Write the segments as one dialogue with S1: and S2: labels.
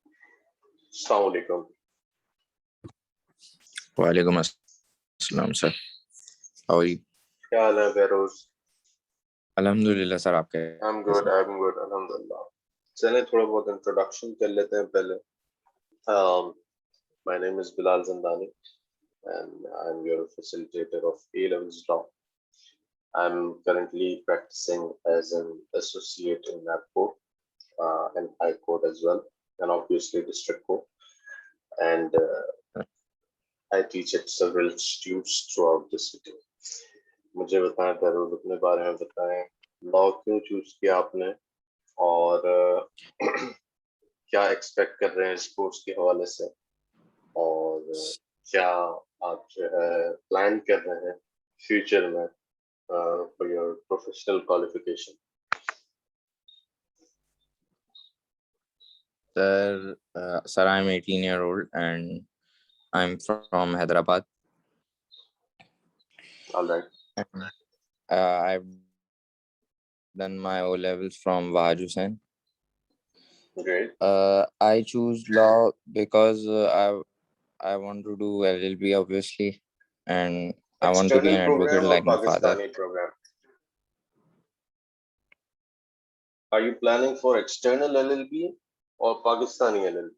S1: अस्सलाम वालेकुम।
S2: वालेकुम अस्सलाम सर। How are you?
S1: क्या हाल है बेरोज?
S2: अल्हम्दुलिल्लाह सर, आपके?
S1: I'm good, अल्हम्दुलिल्लाह। चलें थोड़ा बहुत इंट्रोडक्शन कर लेते हैं पहले। My name is Bilal Zandani and I'm your facilitator of A-Levels Law. I'm currently practicing as an associate in NAPCO and High Court as well, and obviously District Court. And I teach at several institutes throughout the city. मुझे बताएं bureaus, अपने बारे में बताएं। Law क्यों choose किया आपने और क्या एक्सपेक्ट कर रहे हैं इस कोर्स के हवाले से, और क्या आप जो है प्लान कर रहे हैं फ्यूचर में for your professional qualification?
S2: Sir, I'm 18-year-old and I'm from Hyderabad.
S1: All right.
S2: I've done my O levels from Wahaj Hussain.
S1: Great.
S2: I choose law because I want to do LLB obviously, and I want to be an advocate like my father.
S1: Pakistani program. Are you planning for external LLB or Pakistani LLB?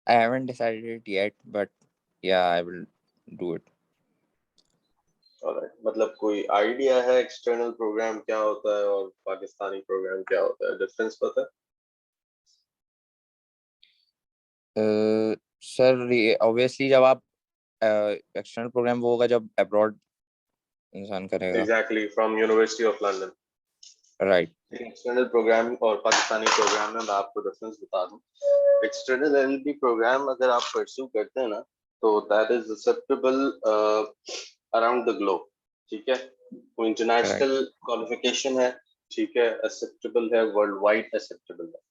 S2: I haven't decided it yet, but yeah, I will do it.
S1: Alright. मतलब कोई idea है external programme क्या होता है और Pakistani programme क्या होता है? डिफरेंस पता है?
S2: सर ऑब्वियसली जब आप एक्सटर्नल प्रोग्राम वो होगा जब अब्रॉड इंसान करेगा।
S1: Exactly, from university of London.
S2: Right.
S1: External program और पाकिस्तानी प्रोग्राम में मैं आपको डिफरेंस बता दूं। एक्सटर्नल एलएलबी प्रोग्राम अगर आप परस्यू करते हैं ना, तो that is acceptable around the globe. ठीक है, वो इंटरनेशनल क्वालिफिकेशन है। ठीक है, एक्सेप्टेबल है, वर्ल्ड वाइड एक्सेप्टेबल है।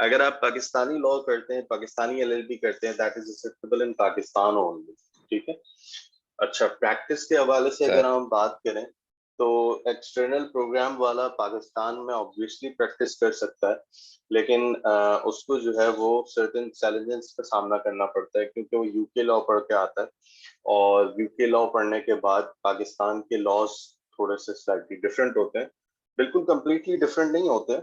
S1: अगर आप पाकिस्तानी लॉ करते हैं, पाकिस्तानी एलएलबी करते हैं, that is acceptable in Pakistan only. ठीक है। अच्छा, प्रैक्टिस के हवाले से अगर हम बात करें तो एक्सटर्नल प्रोग्राम वाला पाकिस्तान में ऑब्वियसली प्रैक्टिस कर सकता है, लेकिन उसको जो है वो सर्टेन चैलेंजेस का सामना करना पड़ता है, क्योंकि वो यूके लॉ पढ़ के आता है, और यूके लॉ पढ़ने के बाद पाकिस्तान के लॉज थोड़े से स्लाइटली डिफरेंट होते हैं। बिल्कुल कंप्लीटली डिफरेंट नहीं होते।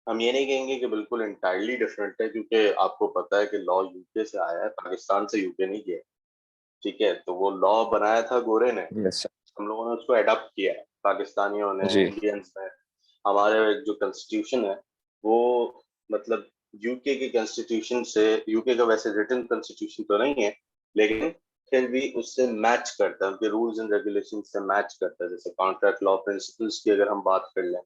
S1: हम ये नहीं कहेंगे कि बिल्कुल इंटायरली डिफरेंट है, क्योंकि आपको पता है कि लॉ यूके से आया है, पाकिस्तान से यूके नहीं गया। ठीक है, तो वो लॉ बनाया था गोरे ने।
S2: yes,
S1: हम लोगों ने उसको अडॉप्ट किया है, पाकिस्तानियों ने, इंडियंस ने। हमारे जो कॉन्स्टिट्यूशन है वो मतलब यूके के कॉन्स्टिट्यूशन से, यूके का वैसे रिटन कॉन्स्टिट्यूशन तो नहीं है, लेकिन फिर भी उससे मैच करता है, उनके रूल्स एंड रेगुलेशन से मैच करता है। जैसे कॉन्ट्रैक्ट लॉ प्रिंसिपल्स की अगर हम बात कर लें,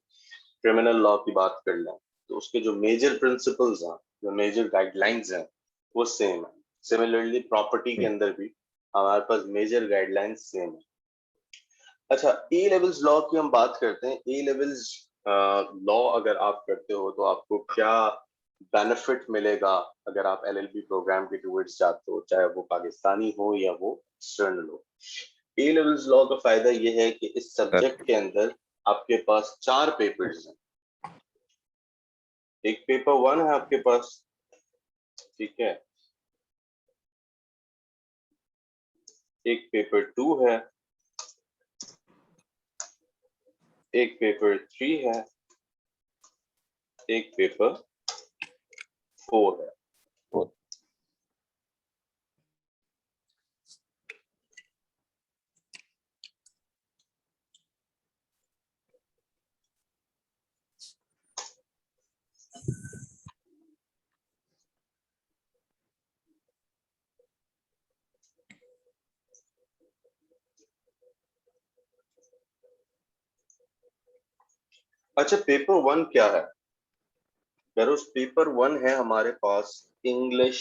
S1: क्रिमिनल लॉ की बात कर लें, तो उसके जो मेजर प्रिंसिपल्स हैं, जो मेजर गाइडलाइंस हैं, वो सेम है। सिमिलरली प्रॉपर्टी के अंदर भी हमारे पास मेजर गाइडलाइंस सेम है। अच्छा, ए लेवल्स लॉ की हम बात करते हैं। ए लेवल्स लॉ अगर आप करते हो तो आपको क्या बेनिफिट मिलेगा अगर आप एलएलबी प्रोग्राम के टूवर्ड्स जाते हो, चाहे वो पाकिस्तानी हो या वो एक्सटर्नल हो। ए लेवल्स लॉ का फायदा ये है कि इस सब्जेक्ट के अंदर आपके पास 4 पेपर्स हैं। एक पेपर 1 है आपके पास, ठीक है, एक पेपर 2 है, एक पेपर 3 है, एक पेपर 4 है। अच्छा, पेपर 1 क्या है? बेरोज, पेपर 1 है हमारे पास इंग्लिश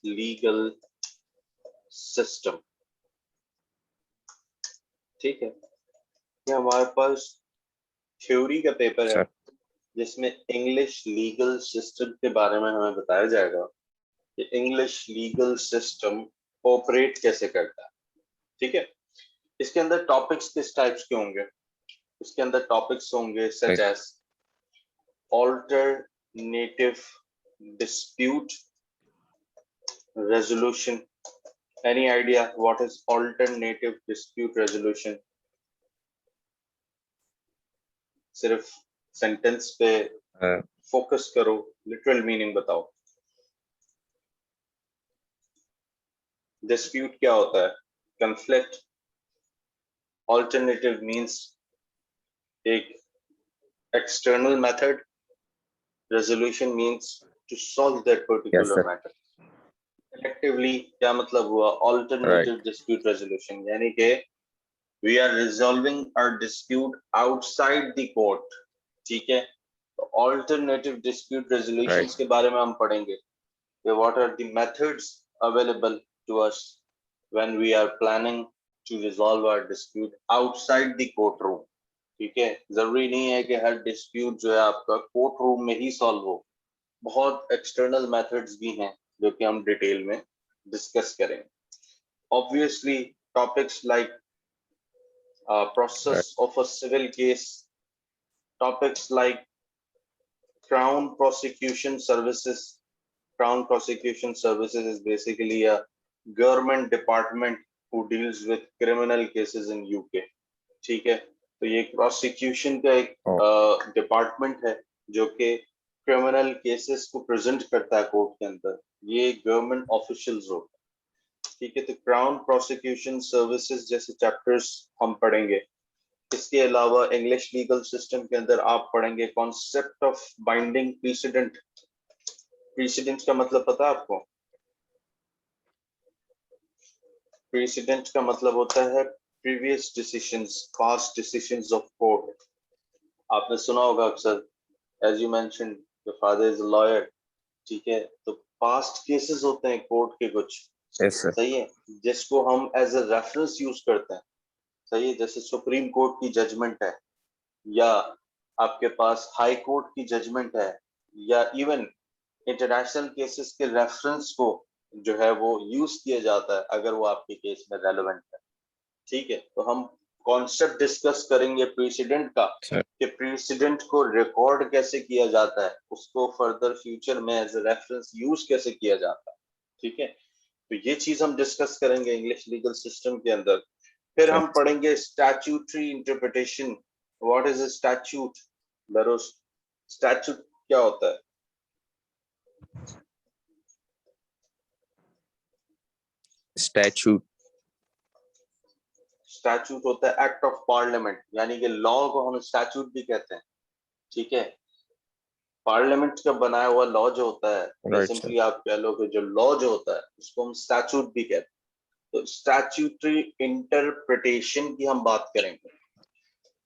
S1: लीगल सिस्टम। ठीक है, ये हमारे पास थ्योरी का पेपर है, जिसमें इंग्लिश लीगल सिस्टम के बारे में हमें बताया जाएगा कि इंग्लिश लीगल सिस्टम ऑपरेट कैसे करता है। ठीक है, इसके अंदर टॉपिक्स किस टाइप्स के होंगे? इसके अंदर टॉपिक्स होंगे such as alternative dispute resolution. Any idea what is alternative dispute resolution? सिर्फ सेंटेंस पे फोकस करो, लिटरल मीनिंग बताओ। डिस्प्यूट क्या होता है? कंफ्लिक्ट। ऑल्टरनेटिव मींस एक external method. Resolution means to solve that particular matter. Collectively क्या मतलब हुआ? ऑल्टरनेटिव डिस्प्यूट रेजोल्यूशन, यानी कि we are resolving our dispute outside the court। ठीक है, तो alternative dispute resolutions के बारे में हम पढ़ेंगे। What are the methods available to us when we are planning to resolve our dispute outside the courtroom? ठीक है, जरूरी नहीं है कि हर dispute जो है आपका कोर्ट रूम में ही सॉल्व हो। बहुत एक्सटर्नल मेथड्स भी हैं जो कि हम डिटेल में डिस्कस करेंगे। Obviously topics like process of a civil case, topics like Crown Prosecution Services. Crown Prosecution Services is basically a government department who deals with criminal cases in UK। ठीक है, तो ये prosecution का एक department है जो कि क्रिमिनल केसेस को प्रेजेंट करता है कोर्ट के अंदर। ये गवर्नमेंट ऑफिशियल्स होते हैं। ठीक है, तो क्राउन प्रोसिक्यूशन सर्विसेज जैसे चैप्टर्स हम पढ़ेंगे। इसके अलावा इंग्लिश लीगल सिस्टम के अंदर आप पढ़ेंगे concept of binding precedent. Precedent का मतलब पता है आपको? प्रीसिडेंट का मतलब होता है previous decisions, past decisions of court. आपने सुना होगा अक्सर, as you mentioned your father is a lawyer. ठीक है, तो पास्ट केसेस होते हैं कोर्ट के कुछ। सही है, जिसको हम एज अ रेफरेंस यूज करते हैं। सही है, जैसे सुप्रीम कोर्ट की जजमेंट है, या आपके पास हाई कोर्ट की जजमेंट है, या इवन इंटरनेशनल केसेस के रेफरेंस को जो है वो यूज किया जाता है अगर वो आपके केस में रेलेवेंट है। ठीक है, तो हम कॉन्सेप्ट डिस्कस करेंगे प्रेसिडेंट का, कि प्रेसिडेंट को रिकॉर्ड कैसे किया जाता है, उसको फर्दर फ्यूचर में एज अ रेफरेंस यूज कैसे किया जाता है। ठीक है, तो ये चीज हम डिस्कस करेंगे इंग्लिश लीगल सिस्टम के अंदर। फिर हम पढ़ेंगे statutory interpretation. What is a statute? दरोस, स्टैट्यूट क्या होता है?
S2: स्टैट्यूट
S1: स्टैट्यूट होता है एक्ट ऑफ पार्लियामेंट, यानी कि लॉ को हम स्टैट्यूट भी कहते हैं। ठीक है, पार्लियामेंट का बनाया हुआ लॉ जो होता है, सिंपली आप कह लो कि जो लॉ जो होता है उसको हम स्टैट्यूट भी कहते हैं। तो स्टैट्यूटरी इंटरप्रिटेशन की हम बात करेंगे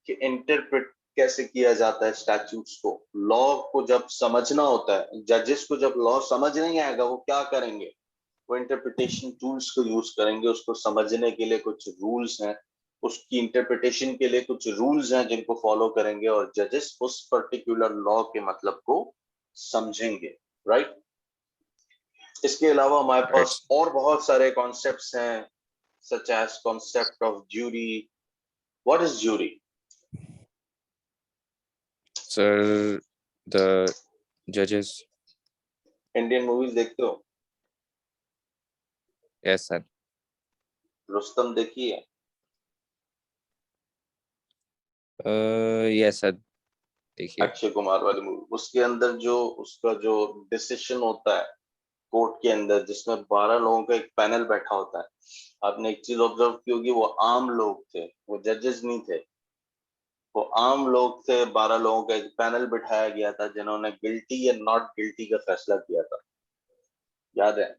S1: कि इंटरप्रेट कैसे किया जाता है स्टैट्यूट्स को। लॉ को जब समझना होता है, जजेस को जब लॉ समझ नहीं आएगा वो क्या करेंगे? वो इंटरप्रिटेशन टूल्स को यूज करेंगे। उसको समझने के लिए कुछ रूल्स हैं, उसकी इंटरप्रिटेशन के लिए कुछ रूल्स हैं जिनको फॉलो करेंगे, और जजेस उस पर्टिकुलर लॉ के मतलब को समझेंगे। राइट, इसके अलावा हमारे पास और बहुत सारे कॉन्सेप्ट्स हैं, such as concept of jury. What is jury?
S2: Sir, the जजेस।
S1: इंडियन मूवीज देखते हो?
S2: Yes sir.
S1: रुस्तम देखी है?
S2: यस सर, देखिए।
S1: अक्षय कुमार वाली मूवी, उसके अंदर जो उसका जो डिसीजन होता है कोर्ट के अंदर, जिसमें 12 लोगों का एक पैनल बैठा होता है। आपने एक चीज ऑब्जर्व की होगी, वो आम लोग थे, वो जजेस नहीं थे, वो आम लोग थे। 12 लोगों का एक पैनल बिठाया गया था जिन्होंने गिल्टी या नॉट गिल्टी का फैसला किया था। याद है?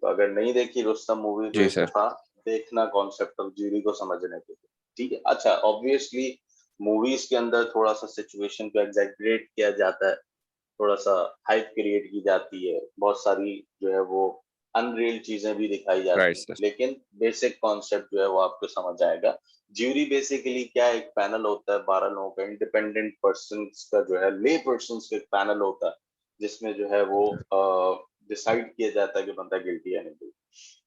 S1: तो अगर नहीं देखी रुस्तम मूवी तो एक दफा देखना कॉन्सेप्ट ऑफ ज्यूरी को समझने के लिए। ठीक है, अच्छा ऑब्वियसली मूवीज के अंदर थोड़ा सा सिचुएशन को एग्जैगरेट किया जाता है, थोड़ा सा हाइप क्रिएट की जाती है, बहुत सारी जो है वो अनरियल चीजें भी दिखाई जाती हैं, लेकिन बेसिक कॉन्सेप्ट जो है वो आपको समझ आएगा। ज्यूरी बेसिकली क्या, एक पैनल होता है 12 लोगों का, इंडिपेंडेंट पर्सन का जो है, ले पर्सन का एक पैनल होता है, जिसमें जो है वो डिसाइड किया जाता है कि बंदा गिल्टी है नहीं।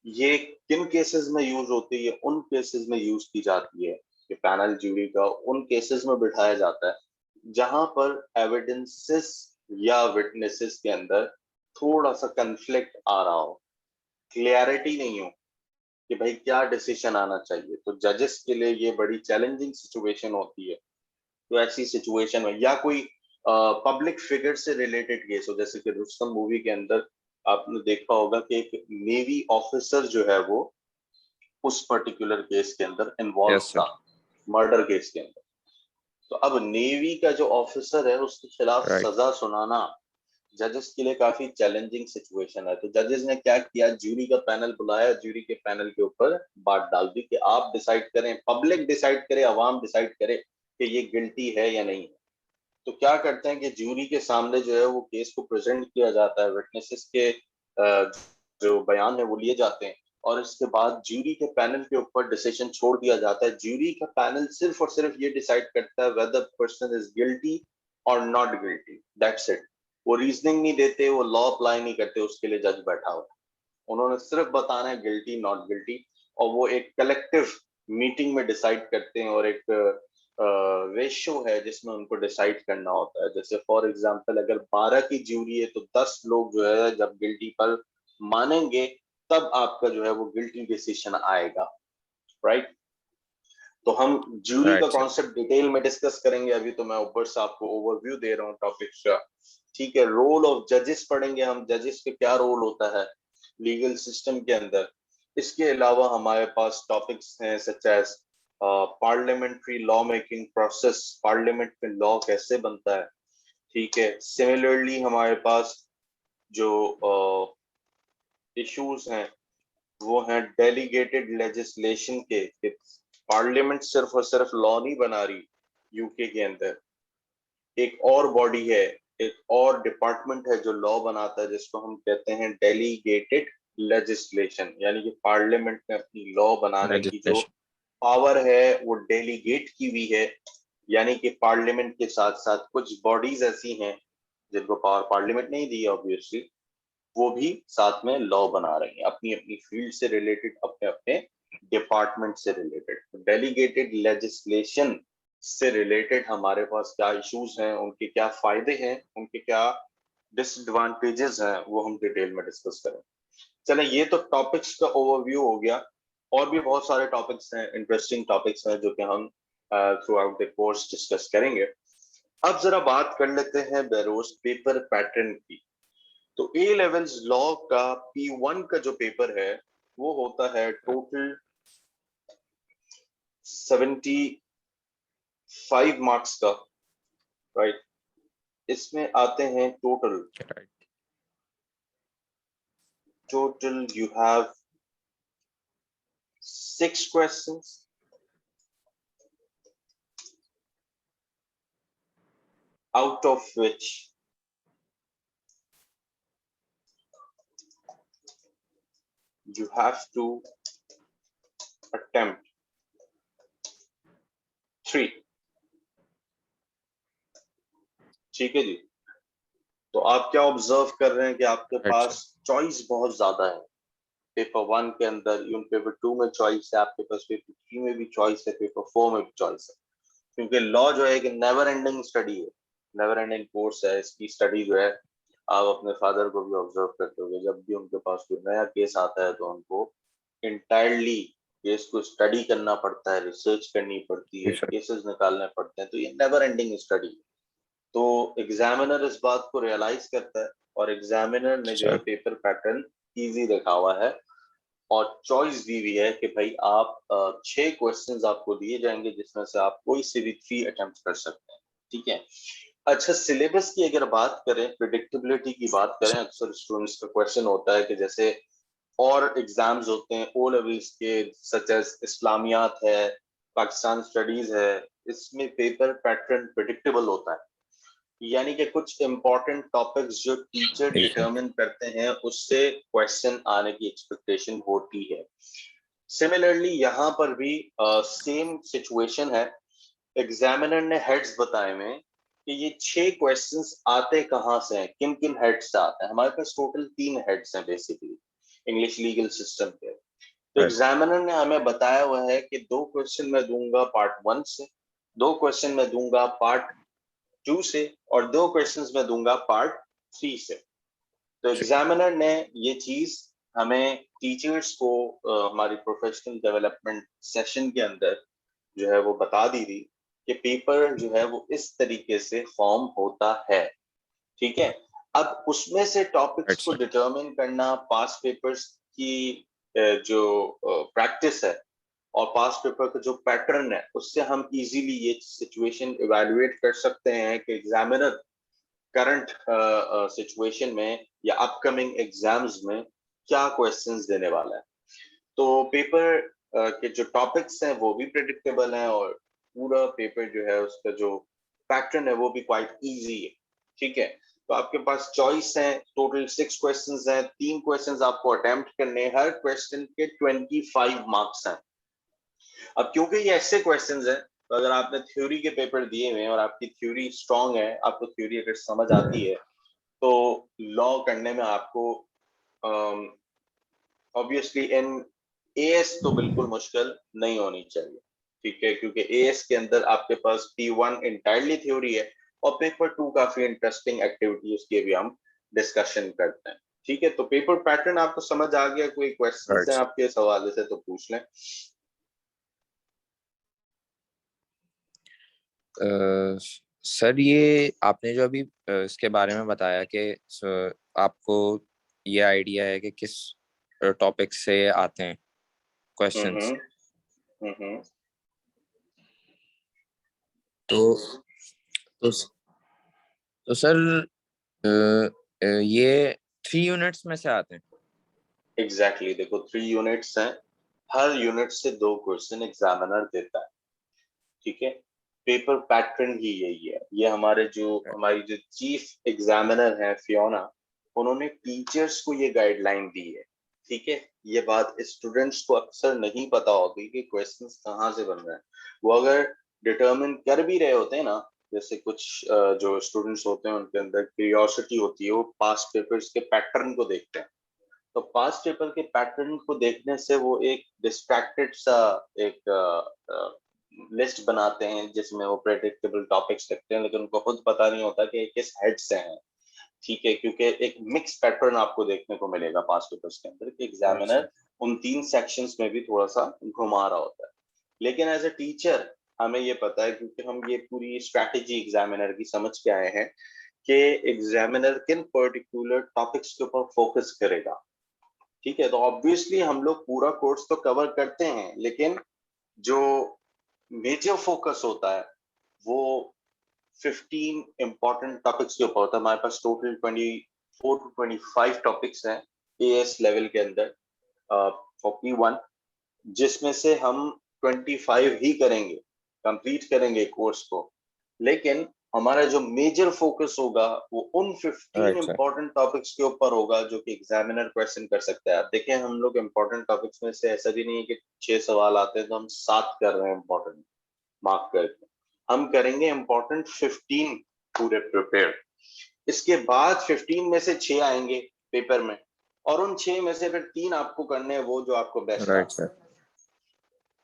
S1: ये किन केसेस में यूज होती है? उन केसेस में यूज की जाती है कि पैनल ज्यूरी का उन केसेस में बिठाया जाता है जहां पर एविडेंसेस या विटनेसेस के अंदर थोड़ा सा कंफ्लिक्ट आ रहा हो, क्लियरिटी नहीं हो कि भाई क्या डिसीजन आना चाहिए, तो जजेस के लिए ये बड़ी चैलेंजिंग सिचुएशन होती है। तो ऐसी सिचुएशन में या कोई पब्लिक फिगर से रिलेटेड केस हो, जैसे कि रुस्तम मूवी के अंदर आपने देखा होगा कि एक नेवी ऑफिसर जो है वो उस पर्टिकुलर केस के अंदर इन्वॉल्व
S2: Yes, sir.
S1: था, मर्डर केस के अंदर। तो अब नेवी का जो ऑफिसर है उसके खिलाफ
S2: Right.
S1: सजा सुनाना जजेस के लिए काफी चैलेंजिंग सिचुएशन है। तो जजेस ने क्या किया, ज्यूरी का पैनल बुलाया, ज्यूरी के पैनल के ऊपर बात डाल दी कि आप डिसाइड करें, पब्लिक डिसाइड करे, अवाम डिसाइड करे कि ये गिल्टी है या नहीं है। तो क्या करते हैं कि ज्यूरी के सामने जो है वो केस को प्रेजेंट किया जाता है, विटनेसेस के जो बयान है वो लिए जाते हैं, और इसके बाद ज्यूरी के पैनल के ऊपर डिसीजन छोड़ दिया जाता है। ज्यूरी का पैनल सिर्फ और सिर्फ ये डिसाइड करता है वेदर पर्सन इज गिल्टी और नॉट गिल्टी, दैट्स इट। वो रीजनिंग नहीं देते, वो लॉ अप्लाई नहीं करते, उसके लिए जज बैठा हुआ है। उन्होंने सिर्फ बताना है गिल्टी नॉट गिल्टी, और वो एक कलेक्टिव मीटिंग में डिसाइड करते हैं, और एक रेशियो है जिसमें उनको डिसाइड करना होता है। जैसे फॉर एग्जांपल अगर 12 की ज्यूरी है तो 10 लोग जो है जब गिल्टी पर मानेंगे तब आपका जो है वो गिल्टी डिसीजन आएगा, राइट। तो हम ज्यूरी का
S2: Right, sir.
S1: कॉन्सेप्ट डिटेल में डिस्कस करेंगे, अभी तो मैं ऊपर से आपको ओवरव्यू दे रहा हूँ टॉपिक का, ठीक है। रोल ऑफ जजेस पढ़ेंगे हम, जजेस का क्या रोल होता है लीगल सिस्टम के अंदर। इसके अलावा हमारे पास टॉपिक्स हैं such as parliamentary law making process, parliament में लॉ कैसे बनता है, ठीक है। सिमिलरली हमारे पास जो इश्यूज हैं वो हैं डेलीगेटेड लेजिस्लेशन के, पार्लियामेंट सिर्फ और सिर्फ लॉ नहीं बना रही यूके के अंदर, एक और बॉडी है, एक और डिपार्टमेंट है जो लॉ बनाता है, जिसको हम कहते हैं डेलीगेटेड लेजिस्लेशन। यानी कि पार्लियामेंट में अपनी लॉ बनाने की जो
S2: Legislation.
S1: पावर है वो डेलीगेट की हुई है। यानी कि पार्लियामेंट के साथ साथ कुछ बॉडीज ऐसी हैं जिनको पावर पार्लियामेंट नहीं दी, ऑब्वियसली वो भी साथ में लॉ बना रही हैं अपनी अपनी फील्ड से रिलेटेड, अपने अपने डिपार्टमेंट से रिलेटेड। डेलीगेटेड लेजिस्लेशन से रिलेटेड हमारे पास क्या इश्यूज हैं, उनके क्या फायदे हैं, उनके क्या डिसएडवांटेजेस हैं, वो हम डिटेल में डिस्कस करें। चले, ये तो टॉपिक्स का ओवरव्यू हो गया। और भी बहुत सारे टॉपिक्स हैं, इंटरेस्टिंग टॉपिक्स हैं जो कि हम through out the course discuss करेंगे। अब जरा बात कर लेते हैं बेरोज पेपर पैटर्न की। तो ए लेवल्स लॉ का P1 का जो पेपर है वो होता है टोटल 75 मार्क्स का, राइट। इसमें आते हैं total
S2: Right.
S1: you have 6 questions, out of which you have to attempt 3, ठीक है जी। तो आप क्या ऑब्जर्व कर रहे हैं कि आपके
S2: Right, sir.
S1: पास चॉइस बहुत ज्यादा है। पेपर 1 के अंदर, इन पेपर 2 में चॉइस है आपके पास, पेपर 3 में भी चॉइस है, पेपर 4 में भी चॉइस है। क्योंकि लॉ जो है एक नेवर एंडिंग स्टडी है, नेवर एंडिंग कोर्स है। इसकी स्टडी जो है आप अपने फादर को भी ऑब्जर्व करते होंगे, जब भी उनके पास कोई नया केस आता है तो उनको इंटायरली केस को स्टडी करना पड़ता है, रिसर्च करनी पड़ती है,
S2: Yes, sir.
S1: केसेस निकालने पड़ते हैं। तो ये नेवर एंडिंग स्टडी। तो एग्जामिनर इस बात को रियलाइज करता है, और एग्जामिनर ने जो है
S2: Sir.
S1: पेपर पैटर्न इजी रखा हुआ है, और चॉइस दी हुई है कि भाई आप 6 क्वेश्चंस आपको दिए जाएंगे जिसमें से आप कोई से भी 3 अटेम्प्ट कर सकते हैं, ठीक है। अच्छा, सिलेबस की अगर बात करें, प्रिडिक्टेबिलिटी की बात करें, अक्सर स्टूडेंट्स का क्वेश्चन होता है कि जैसे और एग्जाम्स होते हैं ओ लेवल्स के, सच एज इस्लामियात है, पाकिस्तान स्टडीज है, इसमें पेपर पैटर्न प्रिडिक्टेबल होता है। यानी कि कुछ इंपॉर्टेंट टॉपिक्स जो टीचर
S2: Yes, sir.
S1: डिटरमिन करते हैं उससे क्वेश्चन आने की एक्सपेक्टेशन होती है। सिमिलरली यहाँ पर भी सेम सिचुएशन है। एग्जामिनर ने हेड्स बताए में कि ये 6 क्वेश्चंस आते कहाँ से हैं, किन किन हेड्स से आते हैं। हमारे पास टोटल 3 हेड्स हैं बेसिकली इंग्लिश लीगल सिस्टम के। तो
S2: Right.
S1: एग्जामिनर ने हमें बताया हुआ है कि 2 क्वेश्चन मैं दूंगा पार्ट 1 से, 2 क्वेश्चन मैं दूंगा पार्ट 2 से, और 2 क्वेश्चंस मैं दूंगा पार्ट 3 से। तो एग्जामिनर ने ये चीज हमें टीचर्स को हमारी प्रोफेशनल डेवलपमेंट सेशन के अंदर जो है वो बता दी थी कि पेपर जो है वो इस तरीके से फॉर्म होता है, ठीक है। अब उसमें से टॉपिक्स को
S2: अच्छा
S1: डिटरमिन करना, पास पेपर्स की जो प्रैक्टिस है और पास पेपर का जो पैटर्न है, उससे हम इजीली ये सिचुएशन इवैल्यूएट कर सकते हैं कि एग्जामिनर करंट सिचुएशन में या अपकमिंग एग्जाम्स में क्या क्वेश्चंस देने वाला है। तो पेपर के जो टॉपिक्स हैं वो भी प्रेडिक्टेबल हैं और पूरा पेपर जो है उसका जो पैटर्न है वो भी क्वाइट इजी है, ठीक है। तो आपके पास चॉइस है, टोटल 6 क्वेश्चंस हैं, 3 क्वेश्चंस आपको अटेम्प्ट करने हैं, हर क्वेश्चन के 25 मार्क्स हैं। अब क्योंकि ये ऐसे क्वेश्चंस हैं, तो अगर आपने थ्योरी के पेपर दिए हुए हैं और आपकी थ्योरी स्ट्रांग है, आपको थ्योरी अगर समझ आती है, तो लॉ करने में आपको ऑब्वियसली इन एएस तो बिल्कुल मुश्किल नहीं होनी चाहिए, ठीक है, क्योंकि एएस के अंदर आपके पास P1 इंटायरली थ्योरी है और पेपर 2 काफी इंटरेस्टिंग एक्टिविटी उसकी भी हम डिस्कशन करते हैं, ठीक है। तो पेपर पैटर्न आपको समझ आ गया, कोई क्वेश्चंस हैं
S2: राइट।
S1: आपके इस हवाले से तो पूछ लें।
S2: सर ये आपने जो अभी इसके बारे में बताया कि आपको ये आइडिया है कि किस टॉपिक से आते हैं क्वेश्चंस,
S1: हम्म हम्म
S2: तो तो तो सर ये 3 यूनिट्स में से आते हैं।
S1: एग्जैक्टली, देखो 3 यूनिट्स हैं, हर यूनिट से 2 क्वेश्चन एग्जामिनर देता है, ठीक है। पेपर पैटर्न ही यही है, ये हमारी जो चीफ एग्जामिनर है फियोना, उन्होंने टीचर्स को ये गाइडलाइन दी है, ठीक है। ये बात स्टूडेंट्स को अक्सर नहीं पता होती कि क्वेश्चंस कहाँ से बन रहे हैं। वो अगर डिटरमिन कर भी रहे होते हैं ना, जैसे कुछ जो स्टूडेंट्स होते हैं उनके अंदर क्यूरियोसिटी होती है, वो पास्ट पेपर्स के पैटर्न को देखते हैं, तो पास्ट पेपर के पैटर्न को देखने से वो एक डिस्ट्रैक्टेड सा एक लिस्ट बनाते हैं जिसमें वो प्रेडिक्टेबल टॉपिक्स लिखते हैं, लेकिन उनको खुद पता नहीं होता कि किस हेड से हैं, ठीक है, क्योंकि एक मिक्स पैटर्न आपको देखने को मिलेगा पास्ट पेपर्स के अंदर कि
S2: अच्छा
S1: एग्जामिनर उन 3 सेक्शंस में भी थोड़ा सा घुमा रहा होता है। लेकिन एज अ टीचर हमें ये पता है, क्योंकि हम ये पूरी स्ट्रैटेजी एग्जामिनर की समझ के आए हैं कि एग्जामिनर किन पर्टिकुलर टॉपिक्स के ऊपर फोकस करेगा, ठीक है। तो ऑब्वियसली हम लोग पूरा कोर्स तो कवर करते हैं, लेकिन जो मेजर फोकस होता है वो 15 इंपॉर्टेंट टॉपिक्स के ऊपर होता है। हमारे पास टोटल 24 टू 25 टॉपिक्स हैं एएस लेवल के अंदर फॉर P1, जिसमें से हम 25 ही करेंगे, कंप्लीट करेंगे कोर्स को। लेकिन हमारा जो मेजर फोकस होगा वो उन 15
S2: राइट सर।
S1: इंपॉर्टेंट टॉपिक्स के ऊपर होगा जो कि एग्जामिनर क्वेश्चन कर सकता है। आप देखें, हम लोग इंपॉर्टेंट टॉपिक्स में से ऐसा भी नहीं है कि 6 सवाल आते हैं तो हम 7 कर रहे हैं इंपॉर्टेंट मार्क करके, हम करेंगे इंपॉर्टेंट 15 पूरे प्रिपेयर। इसके बाद 15 में से 6 आएंगे पेपर में, और उन 6 में से फिर 3 आपको करने हैं वो जो आपको बेस्ट
S2: राइट
S1: आते हैं।
S2: सर।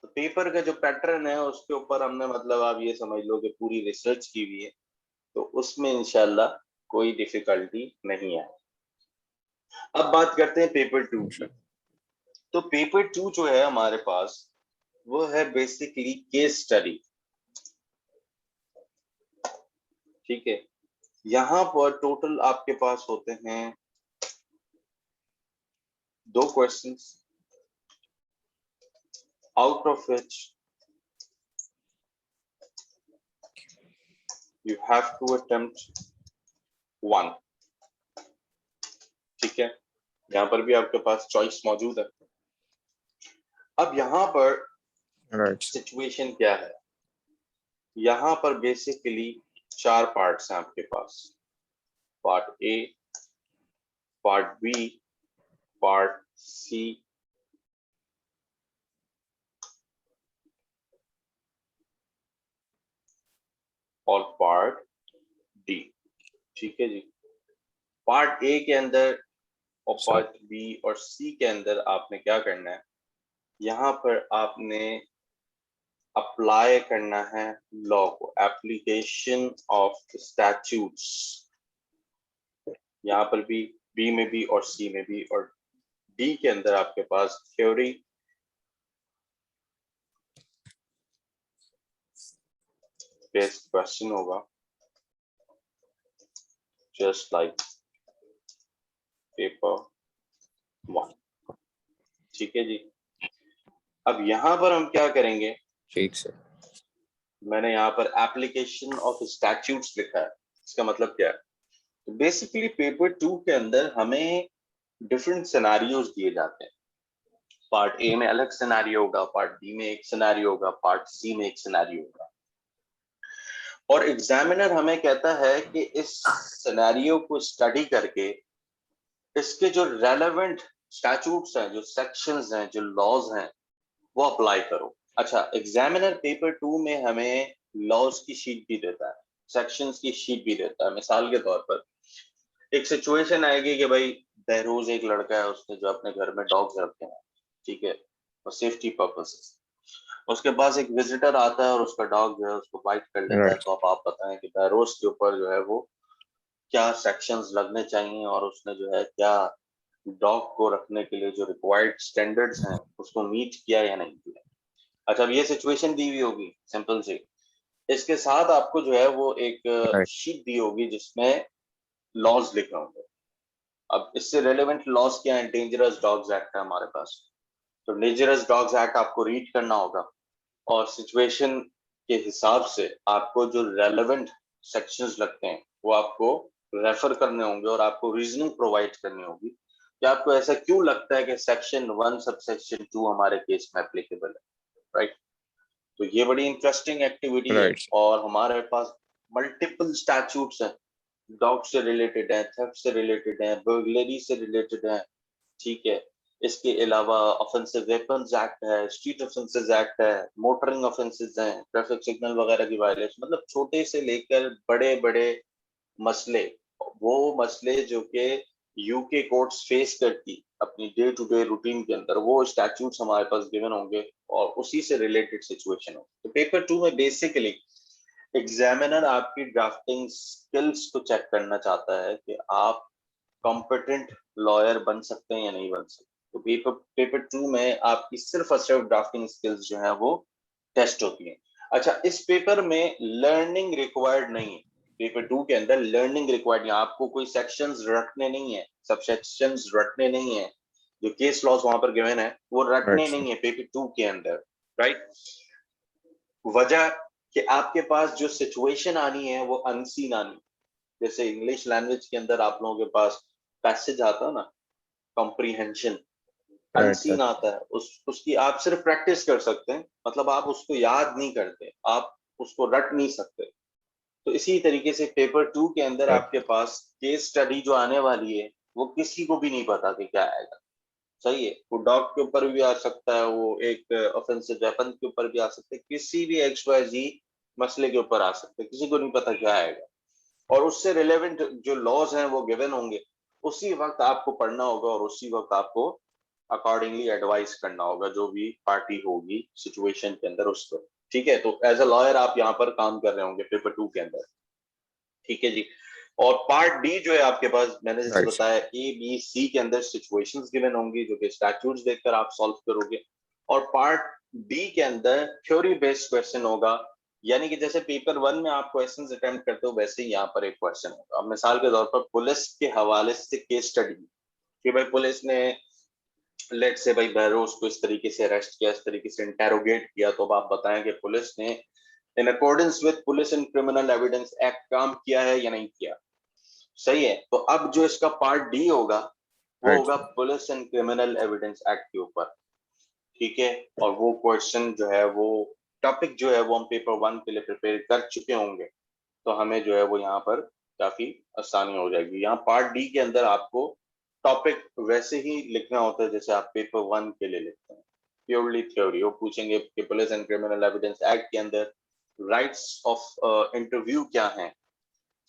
S1: तो पेपर का जो पैटर्न है उसके ऊपर हमने, मतलब आप ये समझ लो कि पूरी रिसर्च की हुई है, तो उसमें इंशाल्लाह कोई डिफिकल्टी नहीं है। अब बात करते हैं पेपर 2 की। तो पेपर 2 जो है हमारे पास, वो है बेसिकली केस स्टडी, ठीक है। यहाँ पर टोटल आपके पास होते हैं 2 questions, out of which you have to attempt 1, ठीक है। यहाँ पर भी आपके पास चॉइस मौजूद है। अब यहाँ पर
S2: राइट
S1: सिचुएशन क्या है, यहाँ पर बेसिकली 4 पार्ट्स हैं आपके पास, part A, part B, part C और पार्ट डी, ठीक है जी। पार्ट ए के अंदर और
S2: सर।
S1: पार्ट बी और सी के अंदर आपने क्या करना है, यहाँ पर आपने अप्लाई करना है लॉ को, एप्लीकेशन ऑफ स्टैट्यूट्स। यहाँ पर भी बी में भी और सी में भी, और डी के अंदर आपके पास थ्योरी बेस्ड क्वेश्चन होगा, जस्ट लाइक पेपर 1। ठीक है जी। अब यहाँ पर हम क्या करेंगे,
S2: ठीक सर।
S1: मैंने यहाँ पर एप्लीकेशन ऑफ स्टैट्यूट्स लिखा है। इसका मतलब क्या है, तो बेसिकली पेपर 2 के अंदर हमें डिफरेंट सिनेरियोज दिए जाते हैं। पार्ट ए में अलग सिनेरियो होगा, पार्ट बी में एक सिनेरियो होगा, पार्ट सी में एक सिनेरियो होगा, और एग्जामिनर हमें कहता है कि इस सिनेरियो को स्टडी करके इसके जो रेलेवेंट स्टैट्यूट्स हैं, जो सेक्शंस हैं, जो लॉज हैं, वो अप्लाई करो। अच्छा, एग्जामिनर पेपर 2 में हमें लॉज की शीट भी देता है, सेक्शंस की शीट भी देता है। मिसाल के तौर पर एक सिचुएशन आएगी कि भाई बहरोज एक लड़का है, उसने जो अपने घर में डॉग्स रखे हैं, ठीक है, और सेफ्टी पर्पसेस, उसके पास एक विजिटर आता है और उसका डॉग जो है उसको बाइट कर लेता है।
S2: राइट।
S1: तो आप बताएं कि बहरोज के ऊपर जो है वो क्या सेक्शंस लगने चाहिए, और उसने जो है क्या डॉग को रखने के लिए जो रिक्वायर्ड स्टैंडर्ड्स हैं उसको मीट किया या नहीं किया। अच्छा, अब ये सिचुएशन दी हुई होगी सिंपल सी, इसके साथ आपको जो है वो एक
S2: राइट।
S1: शीट दी होगी जिसमें लॉज लिखे होंगे। अब इससे रेलेवेंट लॉज क्या है, डेंजरस डॉग्स एक्ट है हमारे पास, तो डेंजरस डॉग्स एक्ट आपको रीड करना होगा, और सिचुएशन के हिसाब से आपको जो रेलेवेंट सेक्शंस लगते हैं वो आपको रेफर करने होंगे, और आपको रीजनिंग प्रोवाइड करनी होगी कि आपको ऐसा क्यों लगता है कि सेक्शन 1 सब सेक्शन 2 हमारे केस में एप्लीकेबल है, राइट। तो ये बड़ी इंटरेस्टिंग एक्टिविटी है,
S2: राइट।
S1: और हमारे पास मल्टीपल स्टैट्यूट्स हैं, डॉग से रिलेटेड है, थेफ्ट से रिलेटेड है, बर्गलरी से रिलेटेड है, ठीक है। इसके अलावा ऑफेंसिव वेपन्स एक्ट है, स्ट्रीट ऑफेंसेस एक्ट है, मोटरिंग ऑफेंसेस हैं, ट्रैफिक सिग्नल वगैरह की वायलेशन, मतलब छोटे से लेकर बड़े बड़े मसले, वो मसले जो कि यूके कोर्ट्स फेस करती अपनी डे टू डे रूटीन के अंदर, वो स्टैट्यूट्स हमारे पास गिवन होंगे, और उसी से रिलेटेड सिचुएशन हो। तो पेपर 2 में बेसिकली एग्जामिनर आपकी ड्राफ्टिंग स्किल्स को चेक करना चाहता है कि आप कॉम्पिटेंट लॉयर बन सकते हैं या नहीं बन सकते। तो पेपर 2 में आपकी सिर्फ और सिर्फ ड्राफ्टिंग स्किल्स जो है वो टेस्ट होती हैं। अच्छा, इस पेपर में लर्निंग रिक्वायर्ड नहीं है। पेपर 2 के अंदर लर्निंग रिक्वायर्ड नहीं, आपको कोई सेक्शंस रटने नहीं है, सब सेक्शंस रटने नहीं है, जो केस लॉज वहां पर गिवन है वो रटने
S2: राइट सर।
S1: नहीं है पेपर 2 के अंदर, राइट। वजह कि आपके पास जो सिचुएशन आनी है वो अनसीन आनी। जैसे इंग्लिश लैंग्वेज के अंदर आप लोगों के पास पैसेज आता है ना, कॉम्प्रीहेंशन,
S2: राइट सर।
S1: अनसीन आता है, उसकी आप सिर्फ प्रैक्टिस कर सकते हैं, मतलब आप उसको याद नहीं करते, आप उसको रट नहीं सकते। तो इसी तरीके से पेपर 2 के अंदर
S2: राइट।
S1: आपके पास केस स्टडी जो आने वाली है वो किसी को भी नहीं पता कि क्या आएगा। सही है, वो डॉग के ऊपर भी आ सकता है, वो एक ऑफेंसिव वेपन के ऊपर भी आ सकता है, किसी भी XYZ मसले के ऊपर आ सकते हैं, किसी को नहीं पता क्या आएगा। और उससे रिलेवेंट जो लॉज हैं वो गिवन होंगे, उसी वक्त आपको पढ़ना होगा, और उसी वक्त आपको अकॉर्डिंगली एडवाइस करना होगा जो भी पार्टी होगी सिचुएशन के अंदर उसको। ठीक है, तो एज अ लॉयर आप यहाँ पर काम कर रहे होंगे पेपर 2 के अंदर। ठीक है जी। और पार्ट डी जो है आपके पास, मैंने जैसे
S2: राइट सर।
S1: बताया A B C के अंदर सिचुएशंस गिवन होंगी जो कि स्टैट्यूट्स देखकर आप सॉल्व करोगे, और पार्ट डी के अंदर थ्योरी बेस्ड क्वेश्चन होगा। यानी कि जैसे पेपर 1 में आप क्वेश्चंस अटेम्प्ट करते हो वैसे ही यहाँ पर एक क्वेश्चन होगा। अब मिसाल के तौर पर पुलिस के हवाले से केस स्टडी कि भाई पुलिस ने लेट से भाई बहरोज को इस तरीके से अरेस्ट किया, इस तरीके से इंटेरोगेट किया, तो अब आप बताएं कि पुलिस ने in accordance with police and criminal evidence act काम किया है या नहीं किया। सही है, तो अब जो इसका पार्ट डी होगा वो
S2: राइट
S1: होगा
S2: sir.
S1: Police and criminal evidence act के ऊपर। ठीक है, और वो क्वेश्चन जो है वो टॉपिक जो है वो हम पेपर 1 के लिए प्रिपेयर कर चुके होंगे, तो हमें जो है वो यहाँ पर काफी आसानी हो जाएगी। यहाँ पार्ट डी के अंदर आपको टॉपिक वैसे ही लिखना होता है जैसे आप पेपर 1 के लिए लिखते हैं, प्योरली थ्योरी। वो पूछेंगे कि police and criminal evidence act के अंदर राइट्स ऑफ इंटरव्यू क्या है,